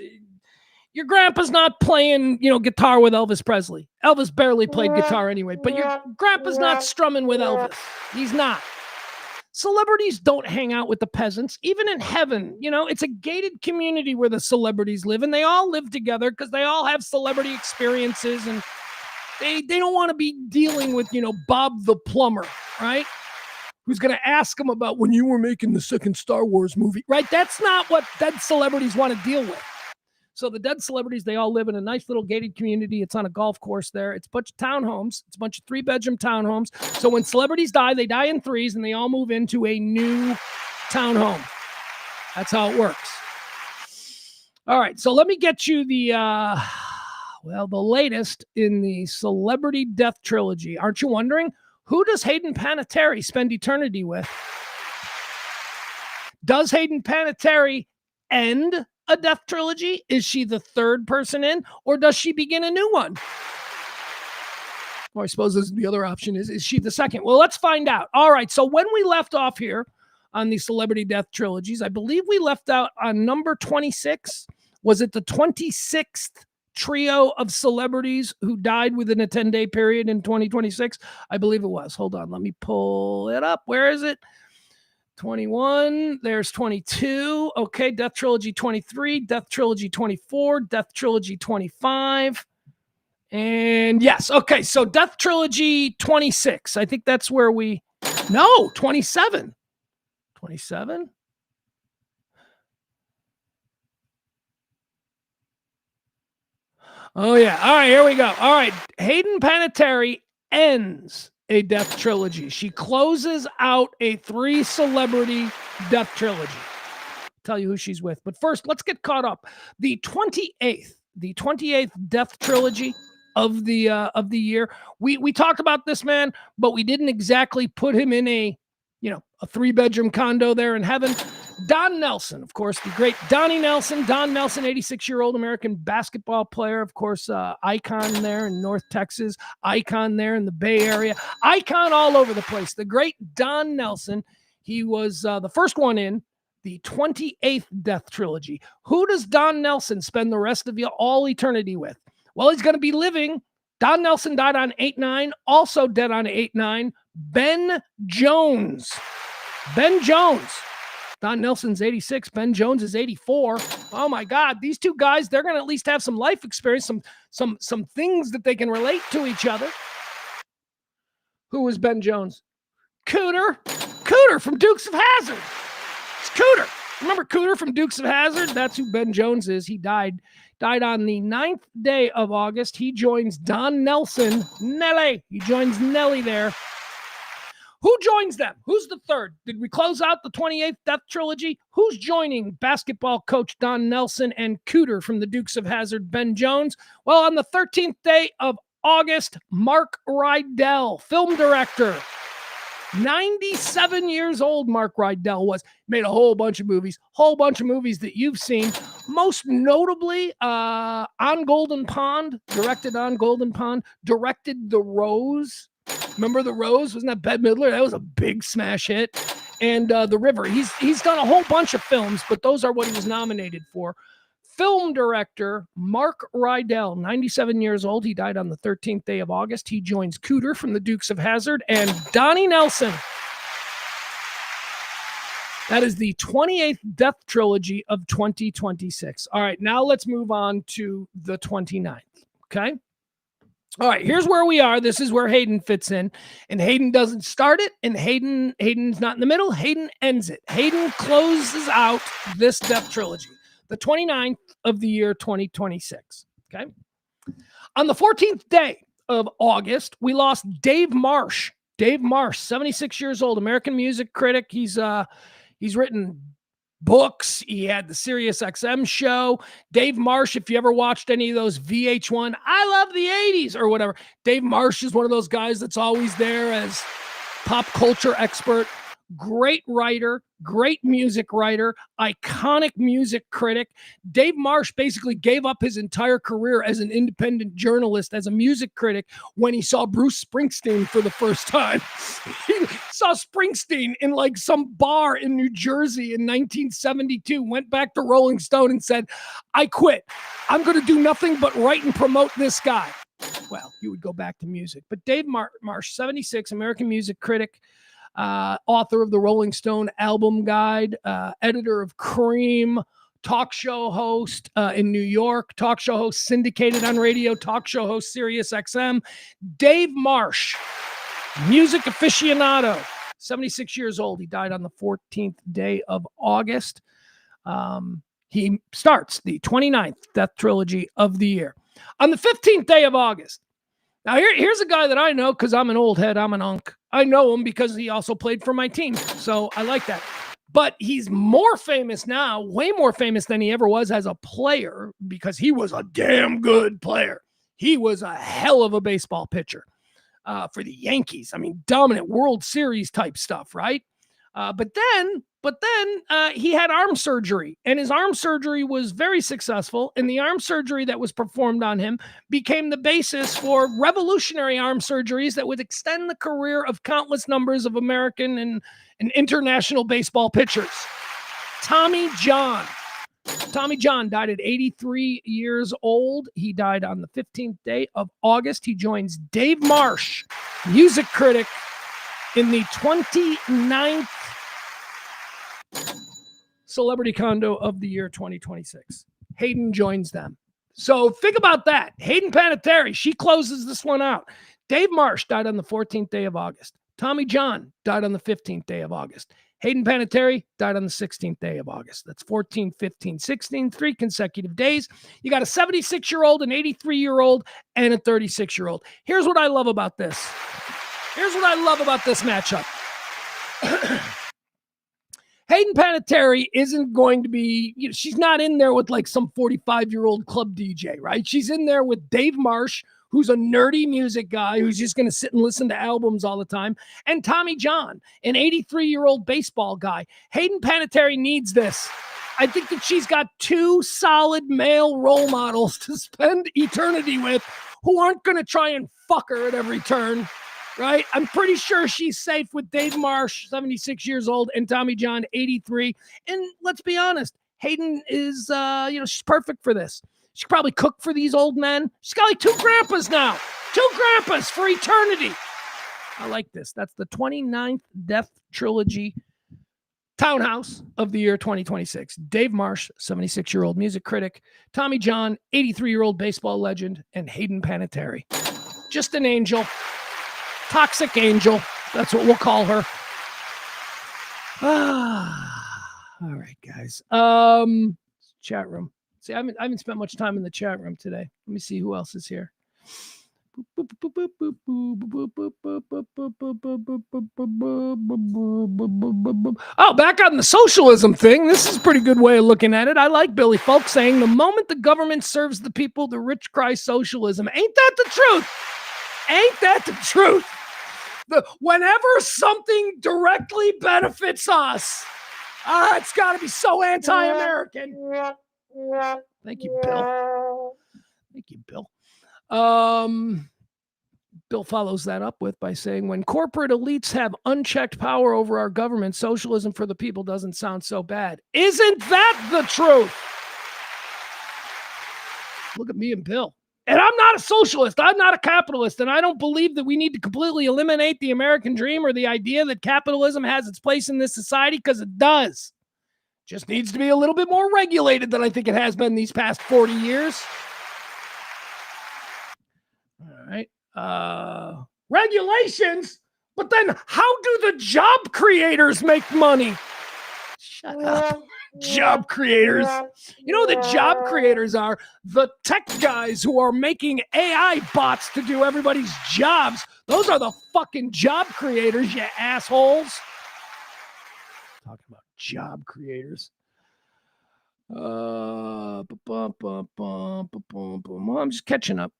your grandpa's not playing, guitar with Elvis Presley. Elvis barely played guitar anyway, but your grandpa's not strumming with Elvis. He's not. Celebrities don't hang out with the peasants, even in heaven. It's a gated community where the celebrities live, and they all live together because they all have celebrity experiences, and they don't want to be dealing with, Bob the plumber, right? Who's going to ask them about when you were making the second Star Wars movie, right? That's not what dead celebrities want to deal with. So the dead celebrities, they all live in a nice little gated community. It's on a golf course there. It's a bunch of townhomes. It's a bunch of 3-bedroom townhomes. So when celebrities die, they die in threes, and they all move into a new townhome. That's how it works. All right, so let me get you the latest in the celebrity death trilogy. Aren't you wondering, who does Hayden Panettiere spend eternity with? Does Hayden Panettiere end a death trilogy? Is she the third person in, or does she begin a new one? Or I suppose the other option is she the second? Well, let's find out. All right, so when we left off here on the celebrity death trilogies, I believe we left out on number 26. Was it the 26th trio of celebrities who died within a 10-day period in 2026? I believe it was. Hold on, let me pull it up. Where is it? 21, there's 22. Okay, Death Trilogy 23, Death Trilogy 24, Death Trilogy 25. And yes, okay, so Death Trilogy 26. I think that's where 27. 27? Oh, yeah. All right, here we go. All right, Hayden Panettiere ends a death trilogy. She closes out a 3-celebrity death trilogy. I'll tell you who she's with. But first, let's get caught up. The 28th death trilogy of the year. We talked about this man, but we didn't exactly put him in a 3-bedroom condo there in heaven. Don Nelson, of course, the great Donnie Nelson. Don Nelson, 86-year-old American basketball player, of course, icon there in North Texas, icon there in the Bay Area, icon all over the place. The great Don Nelson, he was the first one in the 28th death trilogy. Who does Don Nelson spend the rest of all eternity with? Well, he's going to be living. Don Nelson died on 8/9, also dead on 8/9. Ben Jones. Ben Jones. Don Nelson's 86. Ben Jones is 84. Oh my God. These two guys, they're going to at least have some life experience, some things that they can relate to each other. Who was Ben Jones? Cooter from Dukes of Hazzard. It's Cooter. Remember Cooter from Dukes of Hazzard? That's who Ben Jones is. He died on the 9th day of August. He joins Don Nelson. Nelly. He joins Nelly there. Who joins them? Who's the third? Did we close out the 28th Death Trilogy? Who's joining basketball coach Don Nelson and Cooter from the Dukes of Hazzard, Ben Jones? Well, on the 13th day of August, Mark Rydell, film director. 97 years old Mark Rydell was. Made a whole bunch of movies that you've seen. Most notably, On Golden Pond, directed The Rose. Remember The Rose? Wasn't that Bette Midler? That was a big smash hit. And The River. He's done a whole bunch of films, but those are what he was nominated for. Film director Mark Rydell, 97 years old. He died on the 13th day of August. He joins Cooter from the Dukes of Hazzard and Donnie Nelson. That is the 28th Death Trilogy of 2026. All right, now let's move on to the 29th, okay? All right, here's where we are. This is where Hayden fits in. And Hayden doesn't start it, and Hayden's not in the middle. Hayden ends it. Hayden closes out this Death Trilogy, the 29th of the year 2026, okay? On the 14th day of August, we lost Dave Marsh. Dave Marsh, 76 years old, American music critic. He's written books. He had the Sirius XM show. Dave Marsh, if you ever watched any of those VH1, I love the 80s or whatever, Dave Marsh is one of those guys that's always there as pop culture expert. Great writer, great music writer, iconic music critic. Dave Marsh basically gave up his entire career as an independent journalist, as a music critic, when he saw Bruce Springsteen for the first time. He saw Springsteen in like some bar in New Jersey in 1972, went back to Rolling Stone and said, I quit. I'm going to do nothing but write and promote this guy. Well, he would go back to music. But Dave Marsh, 76, American music critic, author of the Rolling Stone album guide, editor of Cream, talk show host in New York, talk show host syndicated on radio, talk show host Sirius XM. Dave Marsh, music aficionado, 76 years old. He died on the 14th day of August. He starts the 29th Death Trilogy of the year. On the 15th day of August, now here's a guy that I know because I'm an old head, I'm an unk. I know him because he also played for my team, so I like that. But he's more famous now, way more famous than he ever was as a player, because he was a damn good player. He was a hell of a baseball pitcher for the Yankees. I mean, dominant World Series type stuff, right? But then he had arm surgery, and his arm surgery was very successful. And the arm surgery that was performed on him became the basis for revolutionary arm surgeries that would extend the career of countless numbers of American and international baseball pitchers. Tommy John. Tommy John died at 83 years old. He died on the 15th day of August. He joins Dave Marsh, music critic, in the 29th Celebrity Condo of the year 2026. Hayden joins them. So think about that. Hayden Panettiere, she closes this one out. Dave Marsh died on the 14th day of August. Tommy John died on the 15th day of August. Hayden Panettiere died on the 16th day of August. That's 14, 15, 16, 3 consecutive days. You got a 76-year-old, an 83-year-old, and a 36-year-old. Here's what I love about this. Here's what I love about this matchup. Hayden Panettiere isn't going to be, she's not in there with like some 45-year-old club DJ, right? She's in there with Dave Marsh, who's a nerdy music guy who's just going to sit and listen to albums all the time, and Tommy John, an 83-year-old baseball guy. Hayden Panettiere needs this. I think that she's got two solid male role models to spend eternity with who aren't going to try and fuck her at every turn. Right? I'm pretty sure she's safe with Dave Marsh, 76 years old, and Tommy John, 83. And let's be honest, Hayden is, she's perfect for this. She could probably cook for these old men. She's got like 2 grandpas now. 2 grandpas for eternity. I like this. That's the 29th Death Trilogy townhouse of the year 2026. Dave Marsh, 76-year-old music critic. Tommy John, 83-year-old baseball legend. And Hayden Panettiere. Just an angel. Toxic angel. That's what we'll call her. All right, guys. Chat room. See, I haven't spent much time in the chat room today. Let me see who else is here. Oh, back on the socialism thing. This is a pretty good way of looking at it. I like Billy Folk saying the moment the government serves the people, the rich cry socialism. Ain't that the truth? Ain't that the truth? Whenever something directly benefits us, it's got to be so anti-American. Thank you, Bill. Thank you, Bill. Bill follows that up with by saying, when corporate elites have unchecked power over our government, socialism for the people doesn't sound so bad. Isn't that the truth? Look at me and Bill. And I'm not a socialist. I'm not a capitalist. And I don't believe that we need to completely eliminate the American dream or the idea that capitalism has its place in this society, because it does. Just needs to be a little bit more regulated than I think it has been these past 40 years. All right. Regulations? But then how do the job creators make money? Shut up. Job creators. You know what the job creators are? The tech guys who are making AI bots to do everybody's jobs. Those are the fucking job creators, you assholes. Talking about job creators. Well, I'm just catching up.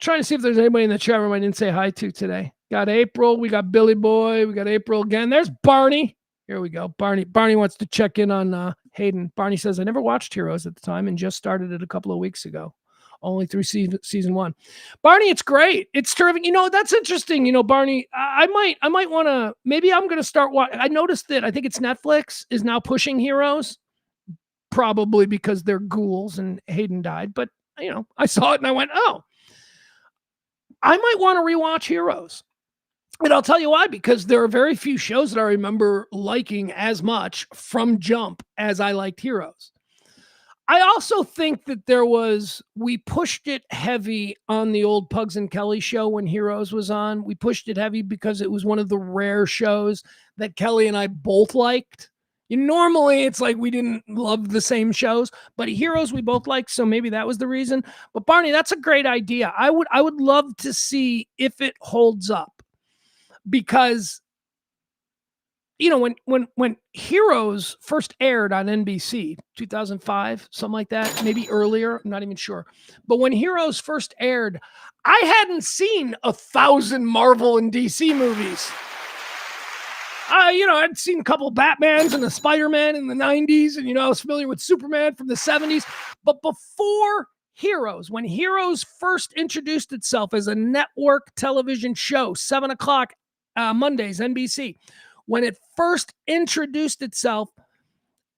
Trying to see if there's anybody in the chat room I didn't say hi to today. Got April. We got Billy Boy. We got April again. There's Barney. Here we go. Barney wants to check in on Hayden. Barney says, I never watched Heroes at the time and just started it a couple of weeks ago. Only through season 1. Barney, it's great. It's terrific. You know, that's interesting. You know, Barney, I might want to, maybe I'm going to start watching. I noticed that I think it's Netflix is now pushing Heroes, probably because they're ghouls and Hayden died. But, you know, I saw it and I went, oh, I might want to rewatch Heroes. And I'll tell you why, because there are very few shows that I remember liking as much from jump as I liked Heroes. I also think that we pushed it heavy on the old Pugs and Kelly show when Heroes was on. We pushed it heavy because it was one of the rare shows that Kelly and I both liked. Normally it's like we didn't love the same shows, but Heroes we both liked, so maybe that was the reason. But Barney, that's a great idea. I would love to see if it holds up. Because, you know, when Heroes first aired on NBC, 2005, something like that, maybe earlier, I'm not even sure. But when Heroes first aired, I hadn't seen 1,000 Marvel and DC movies. I'd seen a couple of Batmans and a Spider-Man in the 90s, and, I was familiar with Superman from the 70s. But before Heroes, when Heroes first introduced itself as a network television show, 7 o'clock Mondays, NBC. When it first introduced itself,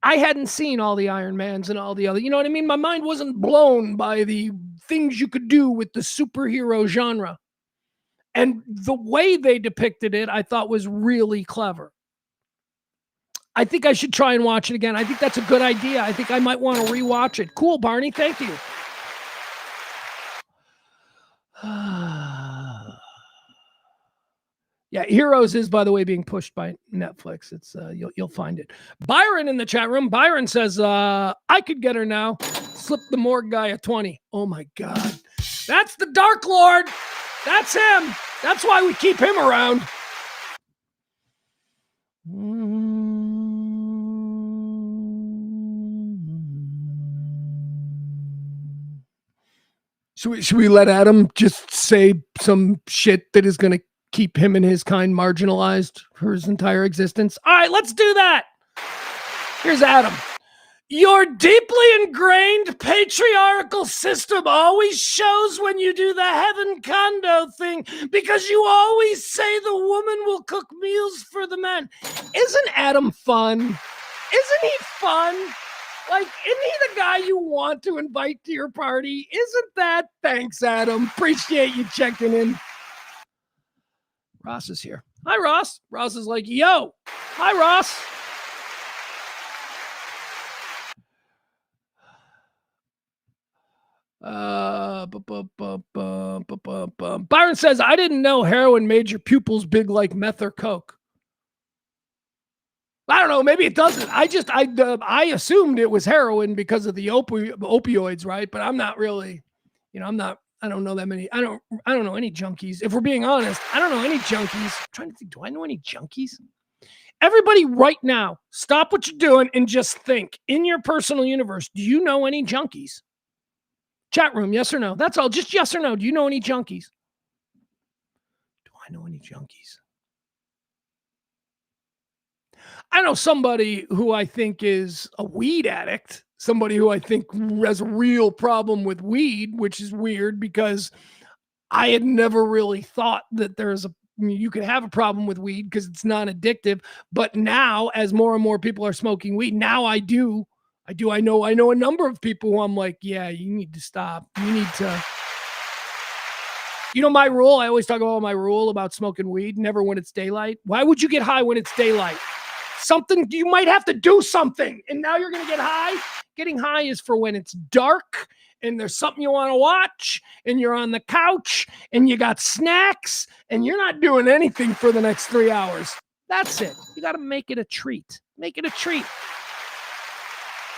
I hadn't seen all the Iron Mans and all the other, you know what I mean? My mind wasn't blown by the things you could do with the superhero genre. And the way they depicted it, I thought was really clever. I think I should try and watch it again. I think that's a good idea. I think I might want to rewatch it. Cool, Barney. Thank you. Yeah, Heroes is, by the way, being pushed by Netflix. It's you'll find it. Byron in the chat room. Byron says, I could get her now. Slip the morgue guy a 20. Oh my God. That's the Dark Lord. That's him. That's why we keep him around. Should we let Adam just say some shit that is going to keep him and his kind marginalized for his entire existence? All right, let's do that. Here's Adam. Your deeply ingrained patriarchal system always shows when you do the heaven condo thing, because you always say the woman will cook meals for the men. Isn't Adam fun? Isn't he fun? Like, isn't he the guy you want to invite to your party? Isn't that? Thanks, Adam. Appreciate you checking in. Ross is here. Hi, Ross. Ross is like, yo. Hi, Ross. Byron says, I didn't know heroin made your pupils big like meth or coke. I don't know. Maybe it doesn't. I assumed it was heroin because of the opioids, right? But I'm not really, I don't know that many. I don't know any junkies. If we're being honest, I don't know any junkies. I'm trying to think, do I know any junkies? Everybody right now, stop what you're doing and just think in your personal universe. Do you know any junkies? Chat room, yes or no? That's all. Just yes or no. Do you know any junkies? Do I know any junkies? I know somebody who I think is a weed addict, somebody who I think has a real problem with weed, which is weird because I had never really thought that you could have a problem with weed because it's non-addictive. But now, as more and more people are smoking weed, now I do. I know a number of people who I'm like, yeah, you need to stop. You need to. My rule, I always talk about my rule about smoking weed, never when it's daylight. Why would you get high when it's daylight? You might have to do something, and now you're going to get high. Getting high is for when it's dark and there's something you want to watch and you're on the couch and you got snacks and you're not doing anything for the next 3 hours. That's it. You got to make it a treat. Make it a treat.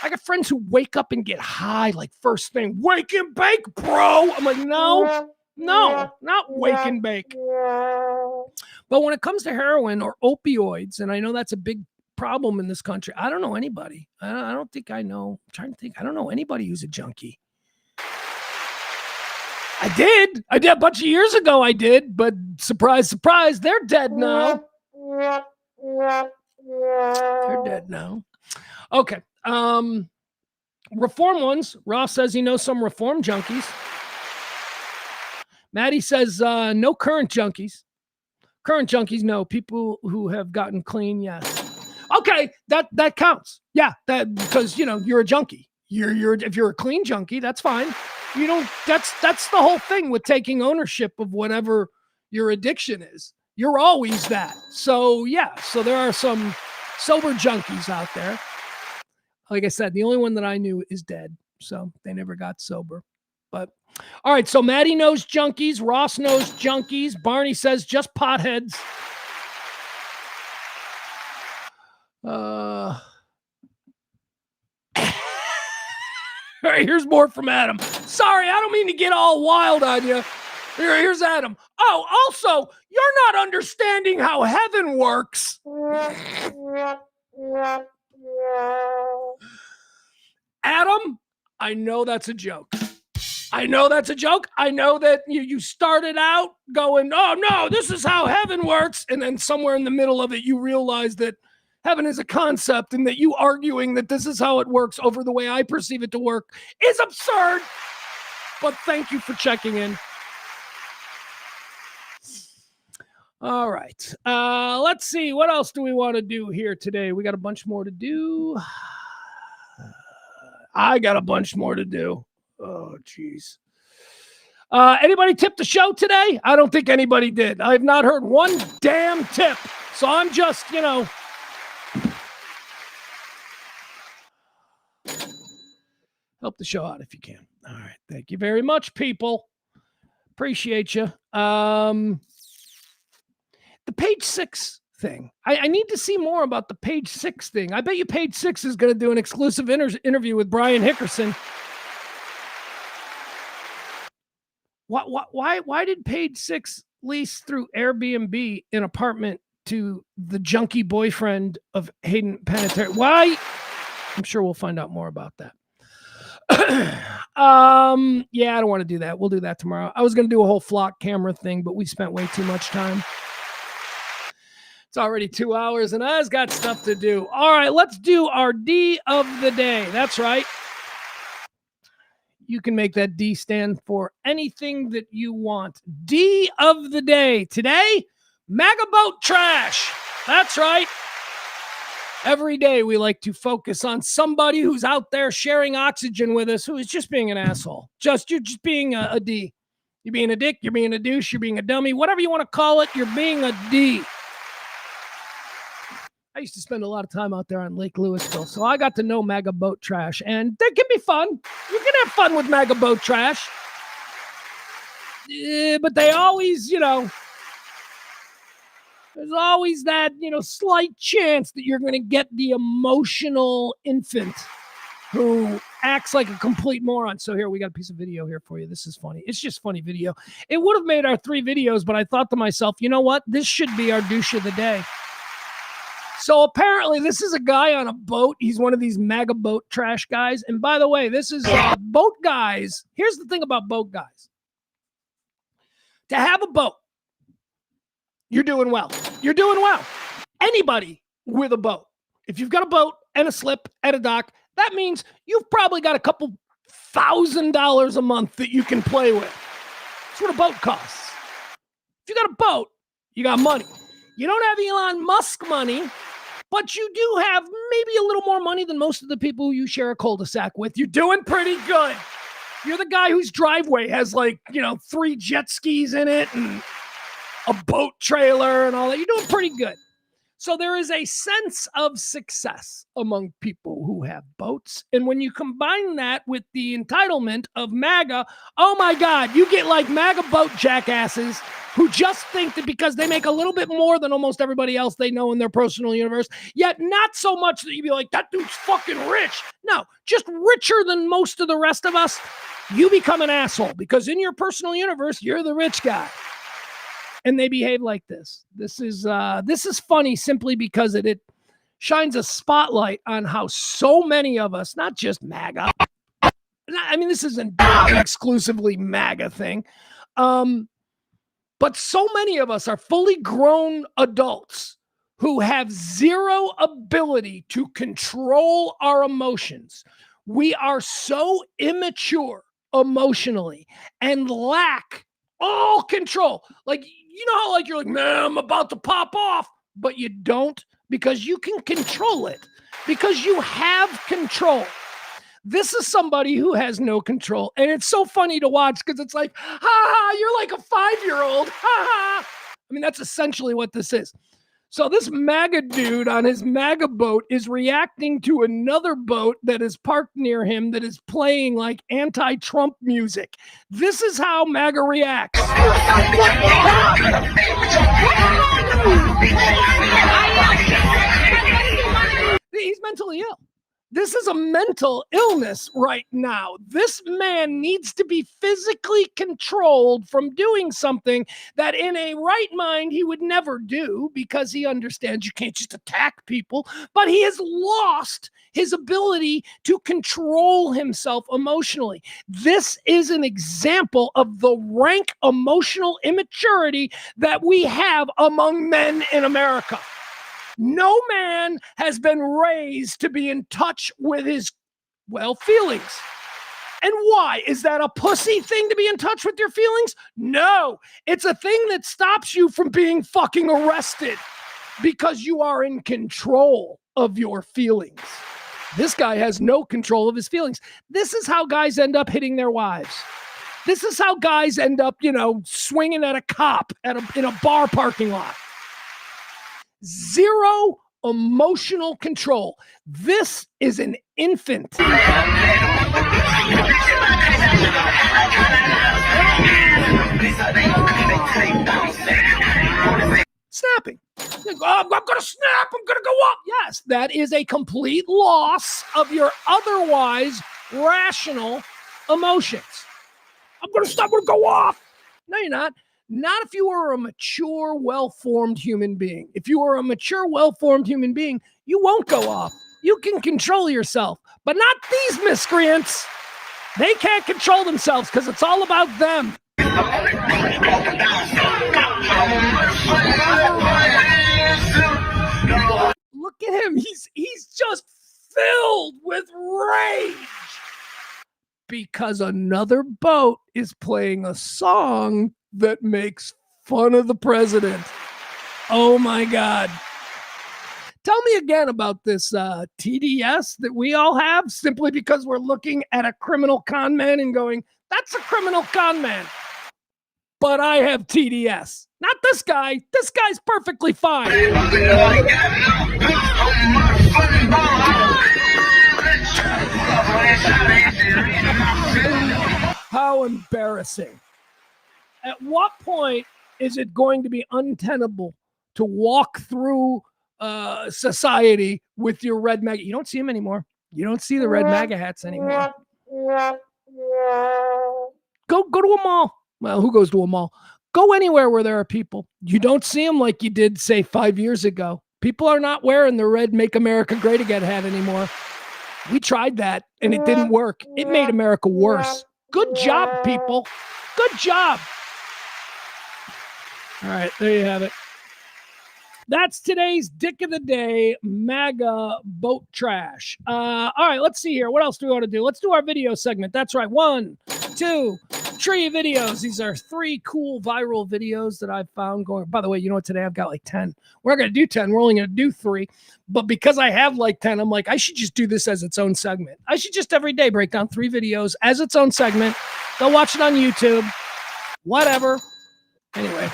I got friends who wake up and get high like first thing. Wake and bake, bro. I'm like, no, not wake and bake. But when it comes to heroin or opioids, and I know that's a big problem in this country, I don't know anybody. I don't think I know. I'm trying to think. I don't know anybody who's a junkie. I did a bunch of years ago. I did, but surprise, surprise, they're dead now. They're dead now. Okay. Reform ones. Ross says he knows some reform junkies. Maddie says no current junkies. Current junkies, no. People who have gotten clean, yes. Okay, that counts. Yeah, that because you're a junkie. If you're a clean junkie, that's fine. You don't. That's the whole thing with taking ownership of whatever your addiction is. You're always that. So yeah. So there are some sober junkies out there. Like I said, the only one that I knew is dead. So they never got sober. But all right. So Maddie knows junkies. Ross knows junkies. Barney says just potheads. All right, here's more from Adam. Sorry, I don't mean to get all wild on you. Here's Adam. Oh, also, you're not understanding how heaven works. Adam, I know that's a joke. I know that you started out going, oh, no, this is how heaven works. And then somewhere in the middle of it, you realize that heaven is a concept and that you arguing that this is how it works over the way I perceive it to work is absurd. But thank you for checking in. All right. Let's see. What else do we want to do here today? We got a bunch more to do. I got a bunch more to do. Oh, geez. Anybody tip the show today? I don't think anybody did. I have not heard one damn tip. So I'm just, help the show out if you can. All right. Thank you very much, people. Appreciate you. The page 6 thing. I need to see more about the page 6 thing. I bet you page 6 is going to do an exclusive interview with Brian Hickerson. Why did page 6 lease through Airbnb an apartment to the junkie boyfriend of Hayden Panettiere? Why? I'm sure we'll find out more about that. Yeah, I don't want to do that. We'll do that tomorrow. I was going to do a whole flock camera thing, but we spent way too much time. It's already 2 hours and I've got stuff to do. All right, let's do our D of the day. That's right. You can make that D stand for anything that you want. D of the day. Today, MAGA boat trash. That's right. Every day we like to focus on somebody who's out there sharing oxygen with us who is just being an asshole. You're just being a D. You're being a dick, you're being a douche, you're being a dummy, whatever you want to call it, you're being a D. I used to spend a lot of time out there on Lake Louisville, so I got to know MAGA boat trash, and they can be fun. You can have fun with MAGA boat trash. But they always, there's always that, slight chance that you're going to get the emotional infant who acts like a complete moron. So here, we got a piece of video here for you. This is funny. It's just funny video. It would have made our 3 videos, but I thought to myself, you know what? This should be our douche of the day. So apparently this is a guy on a boat. He's one of these MAGA boat trash guys. And by the way, this is boat guys. Here's the thing about boat guys. To have a boat, you're doing well. You're doing well. Anybody with a boat, if you've got a boat and a slip and a dock, that means you've probably got a couple $1,000s a month that you can play with. That's what a boat costs. If you got a boat, you got money. You don't have Elon Musk money, but you do have maybe a little more money than most of the people who you share a cul-de-sac with. You're doing pretty good. You're the guy whose driveway has 3 jet skis in it and a boat trailer and all that. You're doing pretty good. So there is a sense of success among people who have boats. And when you combine that with the entitlement of MAGA, oh my God, you get like MAGA boat jackasses who just think that because they make a little bit more than almost everybody else they know in their personal universe, yet not so much that you'd be like, that dude's fucking rich. No, just richer than most of the rest of us. You become an asshole because in your personal universe, you're the rich guy. And they behave like this. This is funny simply because it shines a spotlight on how so many of us, not just MAGA, I mean, this isn't an exclusively MAGA thing, but so many of us are fully grown adults who have zero ability to control our emotions. We are so immature emotionally and lack all control. Like, you know how you're like, man, I'm about to pop off, but you don't because you can control it, because you have control. This is somebody who has no control. And it's so funny to watch because it's like, ha ha, you're like a 5-year-old. Ha ha. I mean, that's essentially what this is. So this MAGA dude on his MAGA boat is reacting to another boat that is parked near him that is playing like anti-Trump music. This is how MAGA reacts. He's mentally ill. This is a mental illness right now. This man needs to be physically controlled from doing something that in a right mind he would never do because he understands you can't just attack people, but he has lost his ability to control himself emotionally. This is an example of the rank emotional immaturity that we have among men in America. No man has been raised to be in touch with his, feelings. And why? Is that a pussy thing to be in touch with your feelings? No, it's a thing that stops you from being fucking arrested because you are in control of your feelings. This guy has no control of his feelings. This is how guys end up hitting their wives. This is how guys end up, swinging at a cop in a bar parking lot. Zero emotional control. This is an infant. Snapping. I'm going to snap. I'm going to go up. Yes, that is a complete loss of your otherwise rational emotions. I'm going to stop. I'm going to go off. No, you're not. Not if you are a mature, well-formed human being. If you are a mature, well-formed human being, you won't go off. You can control yourself, but not these miscreants. They can't control themselves because it's all about them. Look at him. He's just filled with rage because another boat is playing a song that makes fun of the president. Oh my God. Tell me again about this TDS that we all have simply because we're looking at a criminal con man and going, that's a criminal con man. but I have TDS. Not this guy. This guy's perfectly fine. How embarrassing. At what point is it going to be untenable to walk through society with your red MAGA? You don't see them anymore. You don't see the red MAGA hats anymore. Go to a mall. Well, who goes to a mall? Go anywhere where there are people. You don't see them like you did, say, 5 years ago. People are not wearing the red Make America Great Again hat anymore. We tried that, and it didn't work. It made America worse. Good job, people. Good job. All right, there you have it. That's today's Dick of the Day, MAGA boat trash. All right, let's see here. What else do we want to do? Let's do our video segment. That's right. 1, 2, 3 videos. These are 3 cool viral videos that I've found going. By the way, you know what? Today I've got like 10. We're not going to do 10. We're only going to do 3. But because I have like 10, I'm like, I should just do this as its own segment. I should just every day break down 3 videos as its own segment. Go watch it on YouTube. Whatever. Anyway.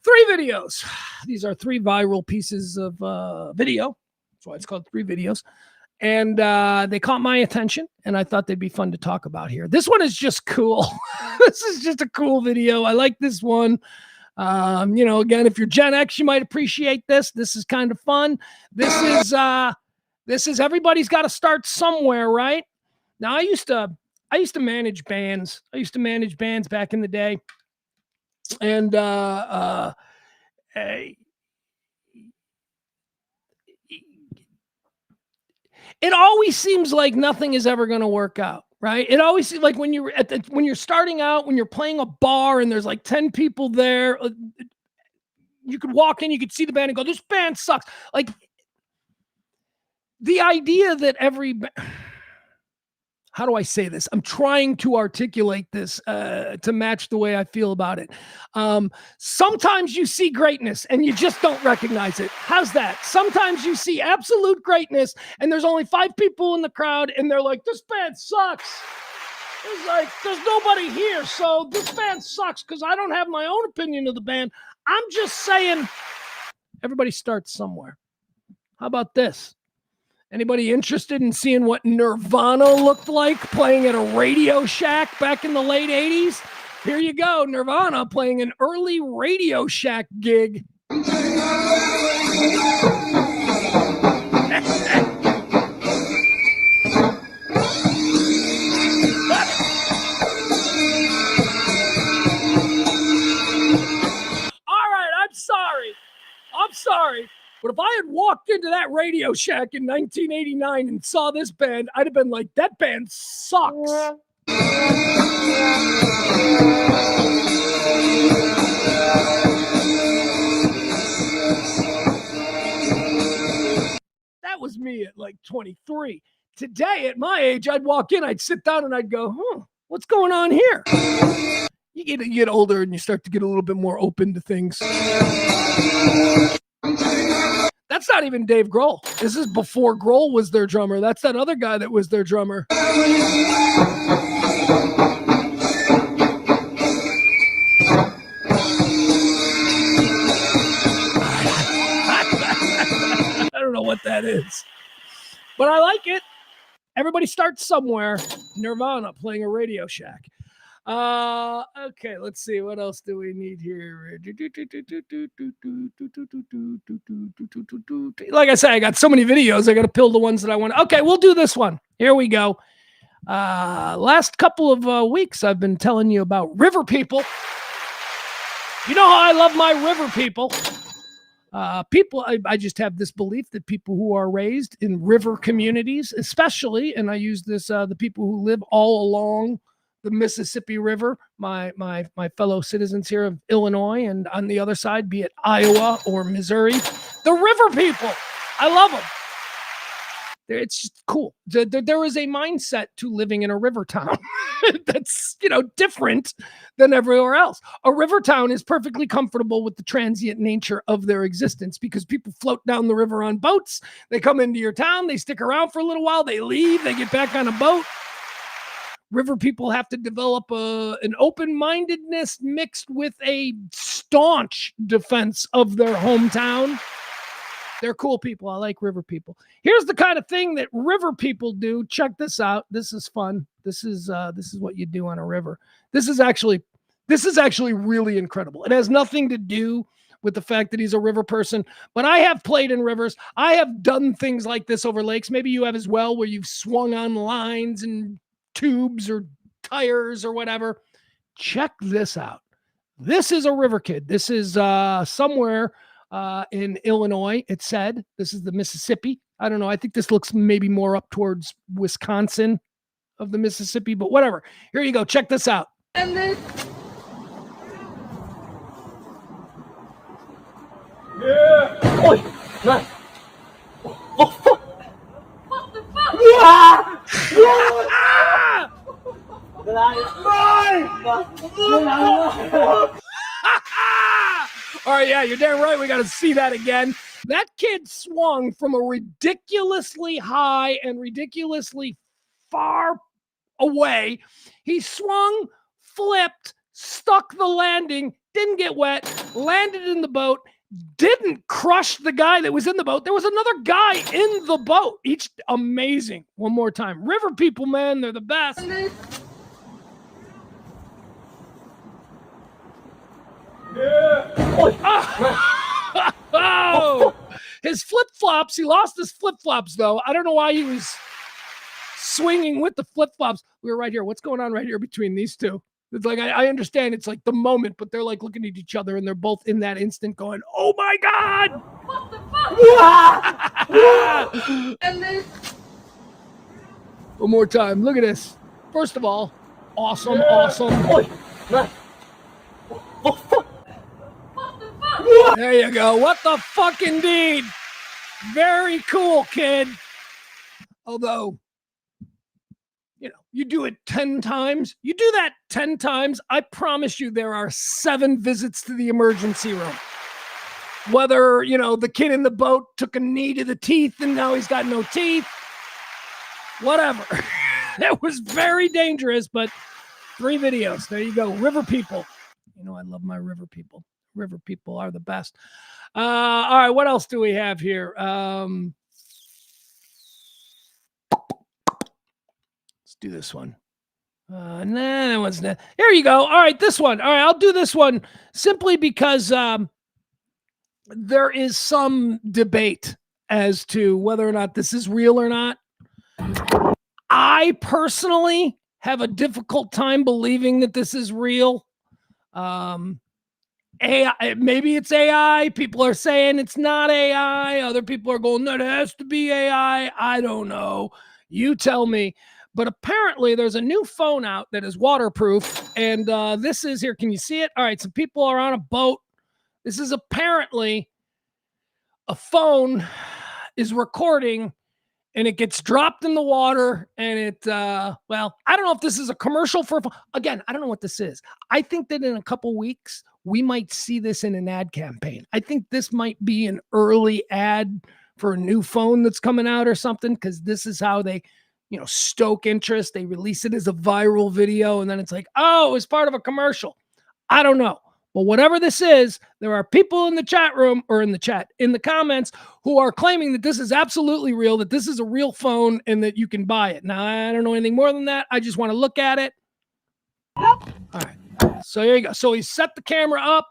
3 videos. These are 3 viral pieces of video. That's why it's called 3 videos. And they caught my attention, and I thought they'd be fun to talk about here. This one is just cool. This is just a cool video. I like this one. Again, if you're Gen X, you might appreciate this. This is kind of fun. This is everybody's got to start somewhere, right? Now, I used to manage bands. I used to manage bands back in the day. And it always seems like nothing is ever going to work out, right? It always seems like when you're starting out, when you're playing a bar and there's like 10 people there, you could walk in, you could see the band and go, this band sucks. Like the idea that how do I say this? I'm trying to articulate this to match the way I feel about it. Sometimes you see greatness and you just don't recognize it. How's that? Sometimes you see absolute greatness and there's only 5 people in the crowd and they're like, this band sucks. It's like, there's nobody here, so this band sucks because I don't have my own opinion of the band. I'm just saying everybody starts somewhere. How about this? Anybody interested in seeing what Nirvana looked like playing at a Radio Shack back in the late 80s? Here you go, Nirvana playing an early Radio Shack gig. All right, I'm sorry. But if I had walked into that Radio Shack in 1989 and saw this band, I'd have been like, that band sucks. That was me at like 23. Today, at my age, I'd walk in, I'd sit down and I'd go, what's going on here? You get older and you start to get a little bit more open to things. That's not even Dave Grohl. This is before Grohl was their drummer. That's that other guy that was their drummer. I don't know what that is, but I like it. Everybody starts somewhere. Nirvana playing a Radio Shack. Okay, let's see. What else do we need here? Like I said, I got so many videos. I got to pill the ones that I want. Okay, we'll do this one. Here we go. Last couple of weeks, I've been telling you about river people. You know how I love my river people. I just have this belief that people who are raised in river communities, especially, and I use this, the people who live all along the Mississippi River, my fellow citizens here of Illinois, and on the other side, be it Iowa or Missouri, the river people, I love them. It's just cool. There is a mindset to living in a river town that's, different than everywhere else. A river town is perfectly comfortable with the transient nature of their existence because people float down the river on boats. They come into your town, they stick around for a little while, they leave, they get back on a boat. River people have to develop an open-mindedness mixed with a staunch defense of their hometown. They're cool people. I like river people. Here's the kind of thing that river people do. Check this out. This is fun. This is what you do on a river. This is actually really incredible. It has nothing to do with the fact that he's a river person, but I have played in rivers. I have done things like this over lakes. Maybe you have as well, where you've swung on lines and tubes or tires or whatever. Check this out. This is a river kid. This is somewhere in Illinois. It said this is the Mississippi. I don't know. I think this looks maybe more up towards Wisconsin of the Mississippi, but whatever. Here you go. Check this out. And then Oi! No! Oh, fuck! What the fuck? All right, yeah, you're damn right. We got to see that again. That kid swung from a ridiculously high and ridiculously far away. He swung, flipped, stuck the landing, didn't get wet, landed in the boat, didn't crush the guy that was in the boat. There was another guy in the boat. Each amazing. One more time. River people, man, they're the best. Oh, his flip-flops. He lost his flip-flops, though. I don't know why he was swinging with the flip-flops. We were right here. What's going on right here between these two? It's like, I understand it's like the moment, but they're like looking at each other and they're both in that instant going, oh my God! What the fuck? And then one more time. Look at this. First of all, awesome. Oi! No! Oh, fuck! What the fuck? There you go. What the fuck indeed. Very cool, kid. Although, you know, you do it 10 times. You do that 10 times. I promise you there are 7 visits to the emergency room. Whether, you know, the kid in the boat took a knee to the teeth and now he's got no teeth. Whatever. That was very dangerous, but 3 videos. There you go. River people. You know, I love my river people. River people are the best. All right, what else do we have here? Let's do this one. Nah, that one's not. Here you go. All right, this one. All right, I'll do this one simply because there is some debate as to whether or not this is real or not. I personally have a difficult time believing that this is real. AI, maybe it's AI. People are saying it's not AI. Other people are going, no, it has to be AI. I don't know. You tell me. But apparently there's a new phone out that is waterproof. And this is here. Can you see it? All right. So people are on a boat. This is apparently a phone is recording and it gets dropped in the water and it, well, I don't know if this is a commercial for, again, I don't know what this is. I think that in a couple weeks, we might see this in an ad campaign. I think this might be an early ad for a new phone that's coming out or something, because this is how they, you know, stoke interest. They release it as a viral video and then it's like, oh, it's part of a commercial. I don't know. But whatever this is, there are people in the chat room or in the comments who are claiming that this is absolutely real, that this is a real phone and that you can buy it. Now, I don't know anything more than that. I just want to look at it. All right. So here you go. So he set the camera up.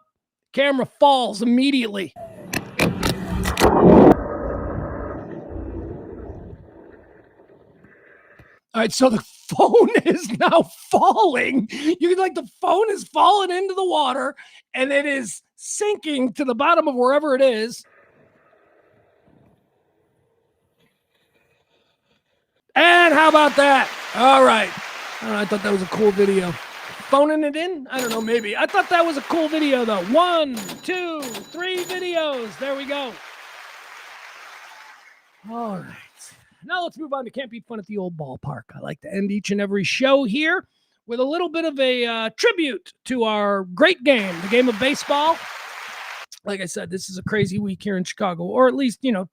Camera falls immediately. All right, so the phone is now falling. You can, like, the phone is falling into the water and it is sinking to the bottom of wherever it is. And how about that? All right. I thought that was a cool video. Phoning it in? I don't know, maybe. I thought that was a cool video, though. 1, 2, 3 videos. There we go. All right. Now let's move on to Can't Be Fun at the Old Ballpark. I like to end each and every show here with a little bit of a tribute to our great game, the game of baseball. Like I said, this is a crazy week here in Chicago, or at least, you know,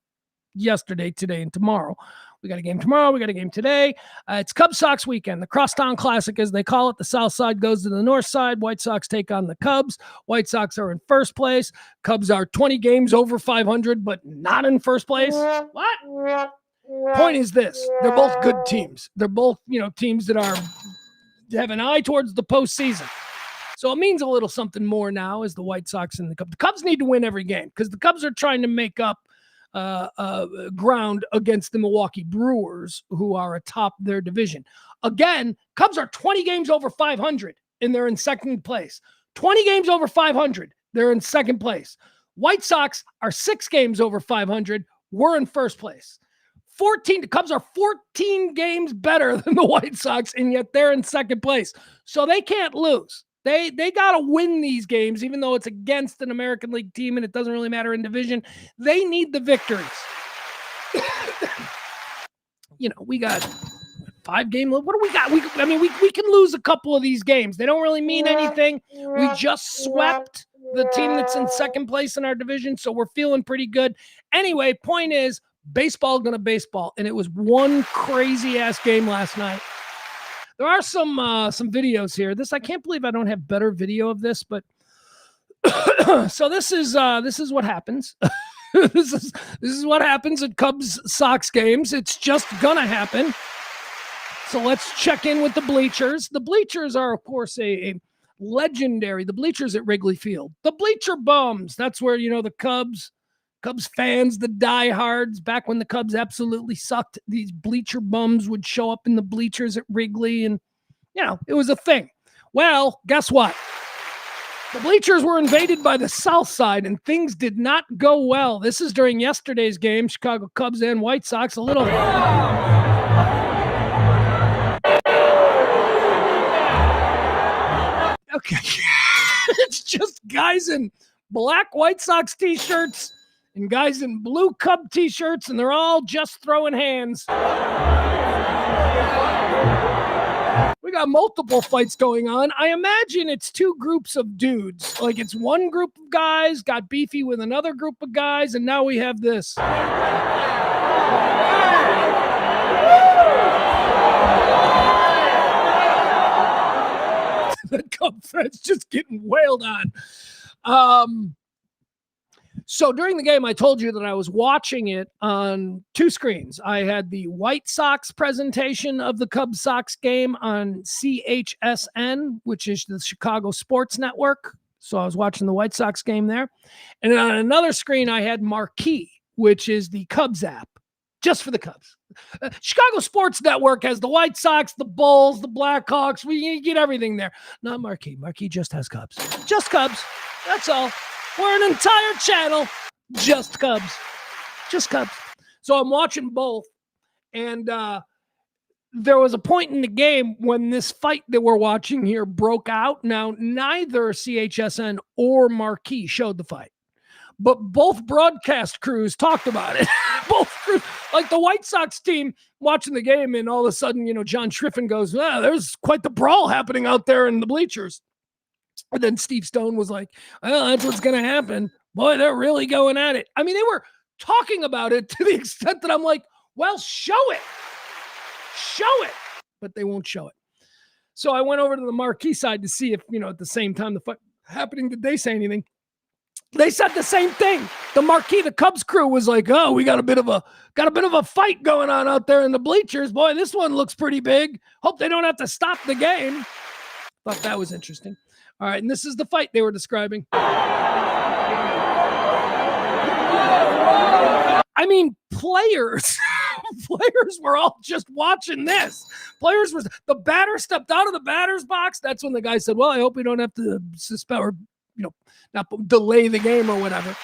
yesterday, today, and tomorrow. We got a game tomorrow. We got a game today. It's Cubs Sox weekend, the Crosstown Classic, as they call it. The South Side goes to the North Side. White Sox take on the Cubs. White Sox are in first place. Cubs are 20 games over 500, but not in first place. What? Point is this: they're both good teams. They're both, teams that have an eye towards the postseason. So it means a little something more now as the White Sox and the Cubs. The Cubs need to win every game because the Cubs are trying to make up ground against the Milwaukee Brewers, who are atop their division. Again, Cubs are 20 games over 500, and they're in second place. 20 games over 500, they're in second place. White Sox are 6 games over 500. We're in first place. The Cubs are 14 games better than the White Sox, and yet they're in second place. So they can't lose. They got to win these games, even though it's against an American League team and it doesn't really matter in division. They need the victories. We got 5 games. What do we got? We can lose a couple of these games. They don't really mean anything. We just swept the team that's in second place in our division, so we're feeling pretty good. Anyway, point is, baseball gonna baseball, and it was one crazy-ass game last night. There are some videos here. I can't believe I don't have better video of this, but so this is what happens. this is what happens at Cubs Sox games. It's just gonna happen. So let's check in with the bleachers. The bleachers are, of course, a legendary. The bleachers at Wrigley Field. The bleacher bums. That's where the Cubs fans, the diehards, back when the Cubs absolutely sucked, these bleacher bums would show up in the bleachers at Wrigley, and, it was a thing. Well, guess what? The bleachers were invaded by the South Side, and things did not go well. This is during yesterday's game, Chicago Cubs and White Sox. A little... Okay. It's just guys in black White Sox t-shirts and guys in blue Cub t-shirts, and they're all just throwing hands. We got multiple fights going on. I imagine it's 2 groups of dudes. Like, it's one group of guys got beefy with another group of guys, and now we have this. The Cub fans just getting wailed on. So during the game, I told you that I was watching it on 2 screens. I had the White Sox presentation of the Cubs Sox game on CHSN, which is the Chicago Sports Network. So I was watching the White Sox game there. And on another screen, I had Marquee, which is the Cubs app, just for the Cubs. Chicago Sports Network has the White Sox, the Bulls, the Blackhawks. We get everything there. Not Marquee. Marquee just has Cubs. Just Cubs. That's all. We're an entire channel, just Cubs. Just Cubs. So I'm watching both. And there was a point in the game when this fight that we're watching here broke out. Now, neither CHSN or Marquee showed the fight, but both broadcast crews talked about it. Both crews, like the White Sox team watching the game, and all of a sudden, John Schriffen goes, there's quite the brawl happening out there in the bleachers. And then Steve Stone was like, well, that's what's going to happen. Boy, they're really going at it. I mean, they were talking about it to the extent that I'm like, well, show it. Show it. But they won't show it. So I went over to the Marquee side to see if, at the same time the fight happening, did they say anything? They said the same thing. The Marquee, the Cubs crew was like, oh, we got a bit of a fight going on out there in the bleachers. Boy, this one looks pretty big. Hope they don't have to stop the game. Thought that was interesting. All right, and this is the fight they were describing. I mean, players were all just watching this. The batter stepped out of the batter's box. That's when the guy said, well, I hope we don't have to suspend or, not delay the game or whatever.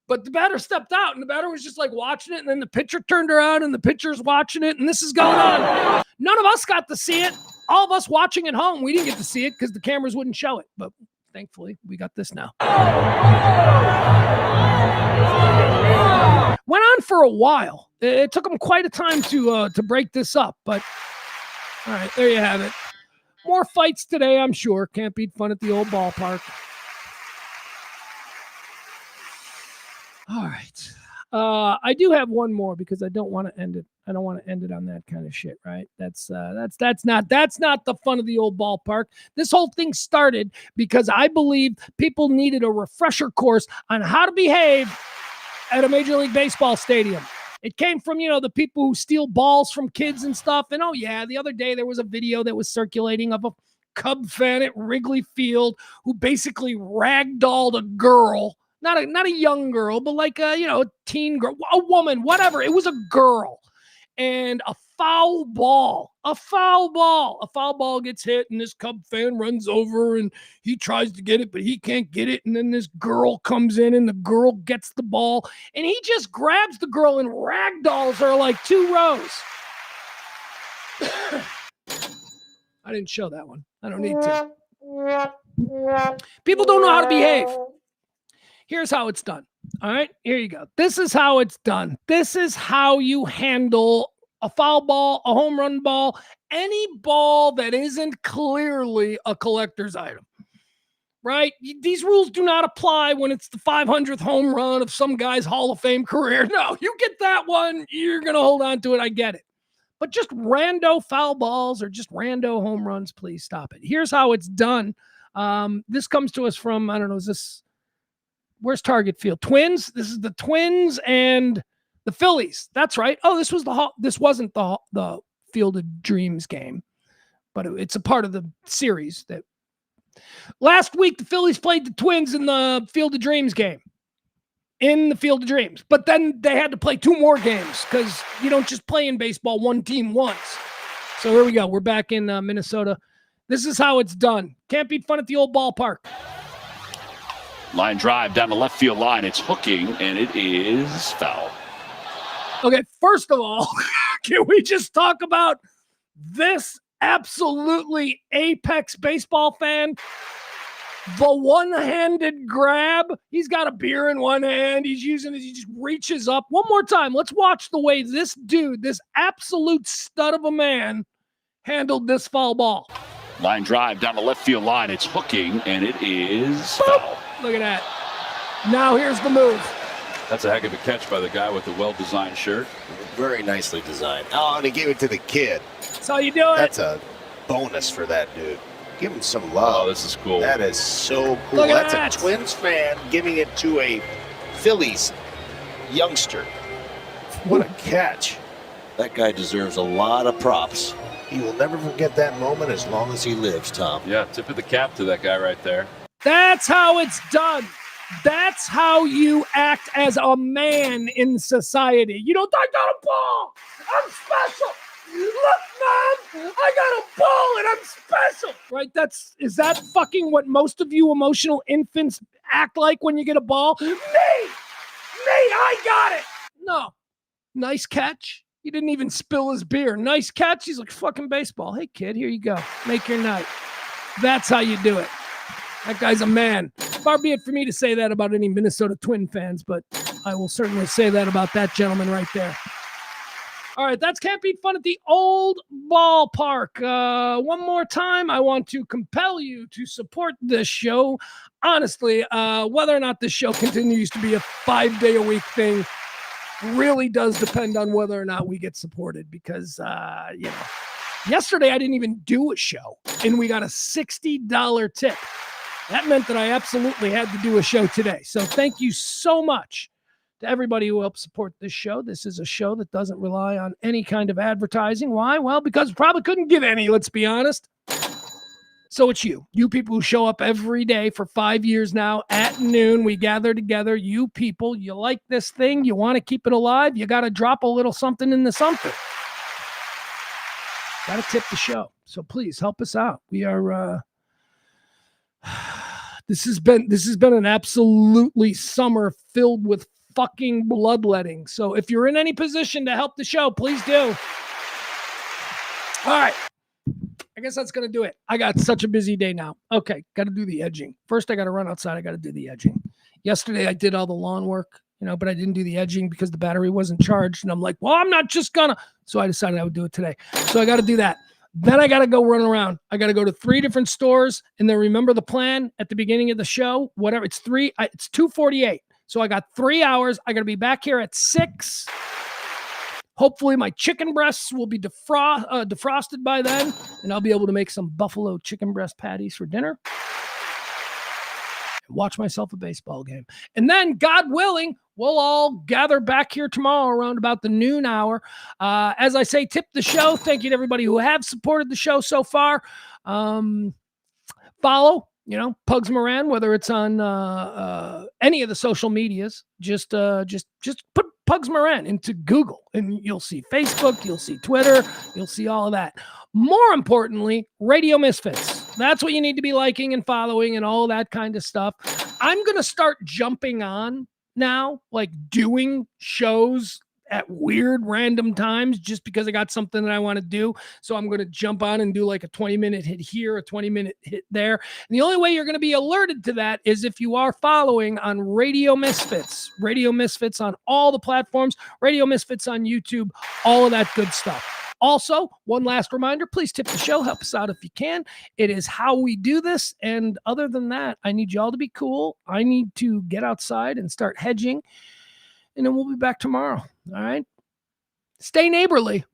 But the batter stepped out, and the batter was just like watching it, and then the pitcher turned around, and the pitcher's watching it, and this is going on. None of us got to see it. All of us watching at home, we didn't get to see it because the cameras wouldn't show it. But thankfully, we got this now. Went on for a while. It took them quite a time to break this up. But, all right, there you have it. More fights today, I'm sure. Can't beat fun at the old ballpark. All right. I do have one more because I don't want to end it. I don't want to end it on that kind of shit, right? That's not the fun of the old ballpark. This whole thing started because I believe people needed a refresher course on how to behave at a Major League Baseball stadium. It came from, the people who steal balls from kids and stuff. And oh yeah, the other day there was a video that was circulating of a Cub fan at Wrigley Field who basically ragdolled a girl. Not a young girl, but like a teen girl, a woman, whatever. It was a girl, and a foul ball gets hit, and this Cub fan runs over and he tries to get it, but he can't get it. And then this girl comes in, and the girl gets the ball, and he just grabs the girl and ragdolls her like 2 rows. I didn't show that one. I don't need to. People don't know how to behave. Here's how it's done. All right, here you go. This is how it's done. This is how you handle a foul ball, a home run ball, any ball that isn't clearly a collector's item, right? These rules do not apply when it's the 500th home run of some guy's Hall of Fame career. No, you get that one, you're going to hold on to it. I get it. But just rando foul balls or just rando home runs, please stop it. Here's how it's done. This comes to us from, I don't know, where's Target Field? Twins. This is the Twins and the Phillies. That's right. Oh, this wasn't the Field of Dreams game, but it's a part of the series. That last week the Phillies played the Twins in the Field of Dreams game. In the Field of Dreams, but then they had to play 2 more games because you don't just play in baseball one team once. So here we go. We're back in Minnesota. This is how it's done. Can't beat fun at the old ballpark. Line drive down the left field line. It's hooking, and it is foul. Okay, first of all, can we just talk about this absolutely apex baseball fan? The one-handed grab. He's got a beer in one hand. He's using it. He just reaches up. One more time. Let's watch the way this dude, this absolute stud of a man, handled this foul ball. Line drive down the left field line. It's hooking, and it is foul. Look at that. Now here's the move. That's a heck of a catch by the guy with the well-designed shirt. Very nicely designed. Oh, and he gave it to the kid. That's how you do it. That's a bonus for that dude. Give him some love. Oh, this is cool. That is so cool. Look at That's that. a Twins fan giving it to a Phillies youngster. What a catch. That guy deserves a lot of props. He will never forget that moment as long as he lives, Tom. Yeah, tip of the cap to that guy right there. That's how it's done. That's how you act as a man in society. You don't, I got a ball. I'm special. Look, Mom, I got a ball and I'm special. Right? Is that fucking what most of you emotional infants act like when you get a ball? Me, I got it. No. Nice catch. He didn't even spill his beer. Nice catch. He's like, fucking baseball. Hey, kid, here you go. Make your night. That's how you do it. That guy's a man. Far be it for me to say that about any Minnesota Twin fans, but I will certainly say that about that gentleman right there. All right, that's Can't Beat Fun at the Old Ballpark. One more time, I want to compel you to support this show. Honestly, whether or not this show continues to be a 5-day-a-week thing really does depend on whether or not we get supported because, yesterday I didn't even do a show, and we got a $60 tip. That meant that I absolutely had to do a show today. So thank you so much to everybody who helped support this show. This is a show that doesn't rely on any kind of advertising. Why? Well, because we probably couldn't get any, let's be honest. So it's you people who show up every day for 5 years now at noon. We gather together. You people, you like this thing. You want to keep it alive. You got to drop a little something in the something. Got to tip the show. So please help us out. We are, this has been an absolutely summer filled with fucking bloodletting. So if you're in any position to help the show, please do. All right. I guess that's going to do it. I got such a busy day now. Okay. Got to do the edging. First, I got to run outside. I got to do the edging. Yesterday, I did all the lawn work, but I didn't do the edging because the battery wasn't charged. And I'm like, well, I'm not just going to. So I decided I would do it today. So I got to do that. Then I got to go run around. I got to go to 3 different stores and then remember the plan at the beginning of the show, whatever. It's 2:48. So I got 3 hours. I got to be back here at 6. Hopefully my chicken breasts will be defrosted by then, and I'll be able to make some buffalo chicken breast patties for dinner. Watch myself a baseball game. And then, God willing, we'll all gather back here tomorrow around about the noon hour. As I say, tip the show. Thank you to everybody who have supported the show so far. Follow, Pugs Moran, whether it's on any of the social medias. Just put Pugs Moran into Google, and you'll see Facebook, you'll see Twitter, you'll see all of that. More importantly, Radio Misfits. That's what you need to be liking and following and all that kind of stuff. I'm going to start jumping on now, like doing shows at weird random times just because I got something that I want to do. So I'm going to jump on and do like a 20-minute hit here, a 20-minute hit there. And the only way you're going to be alerted to that is if you are following on Radio Misfits. Radio Misfits on all the platforms, Radio Misfits on YouTube, all of that good stuff. Also, one last reminder, please tip the show. Help us out if you can. It is how we do this. And other than that, I need y'all to be cool. I need to get outside and start hedging. And then we'll be back tomorrow. All right? Stay neighborly.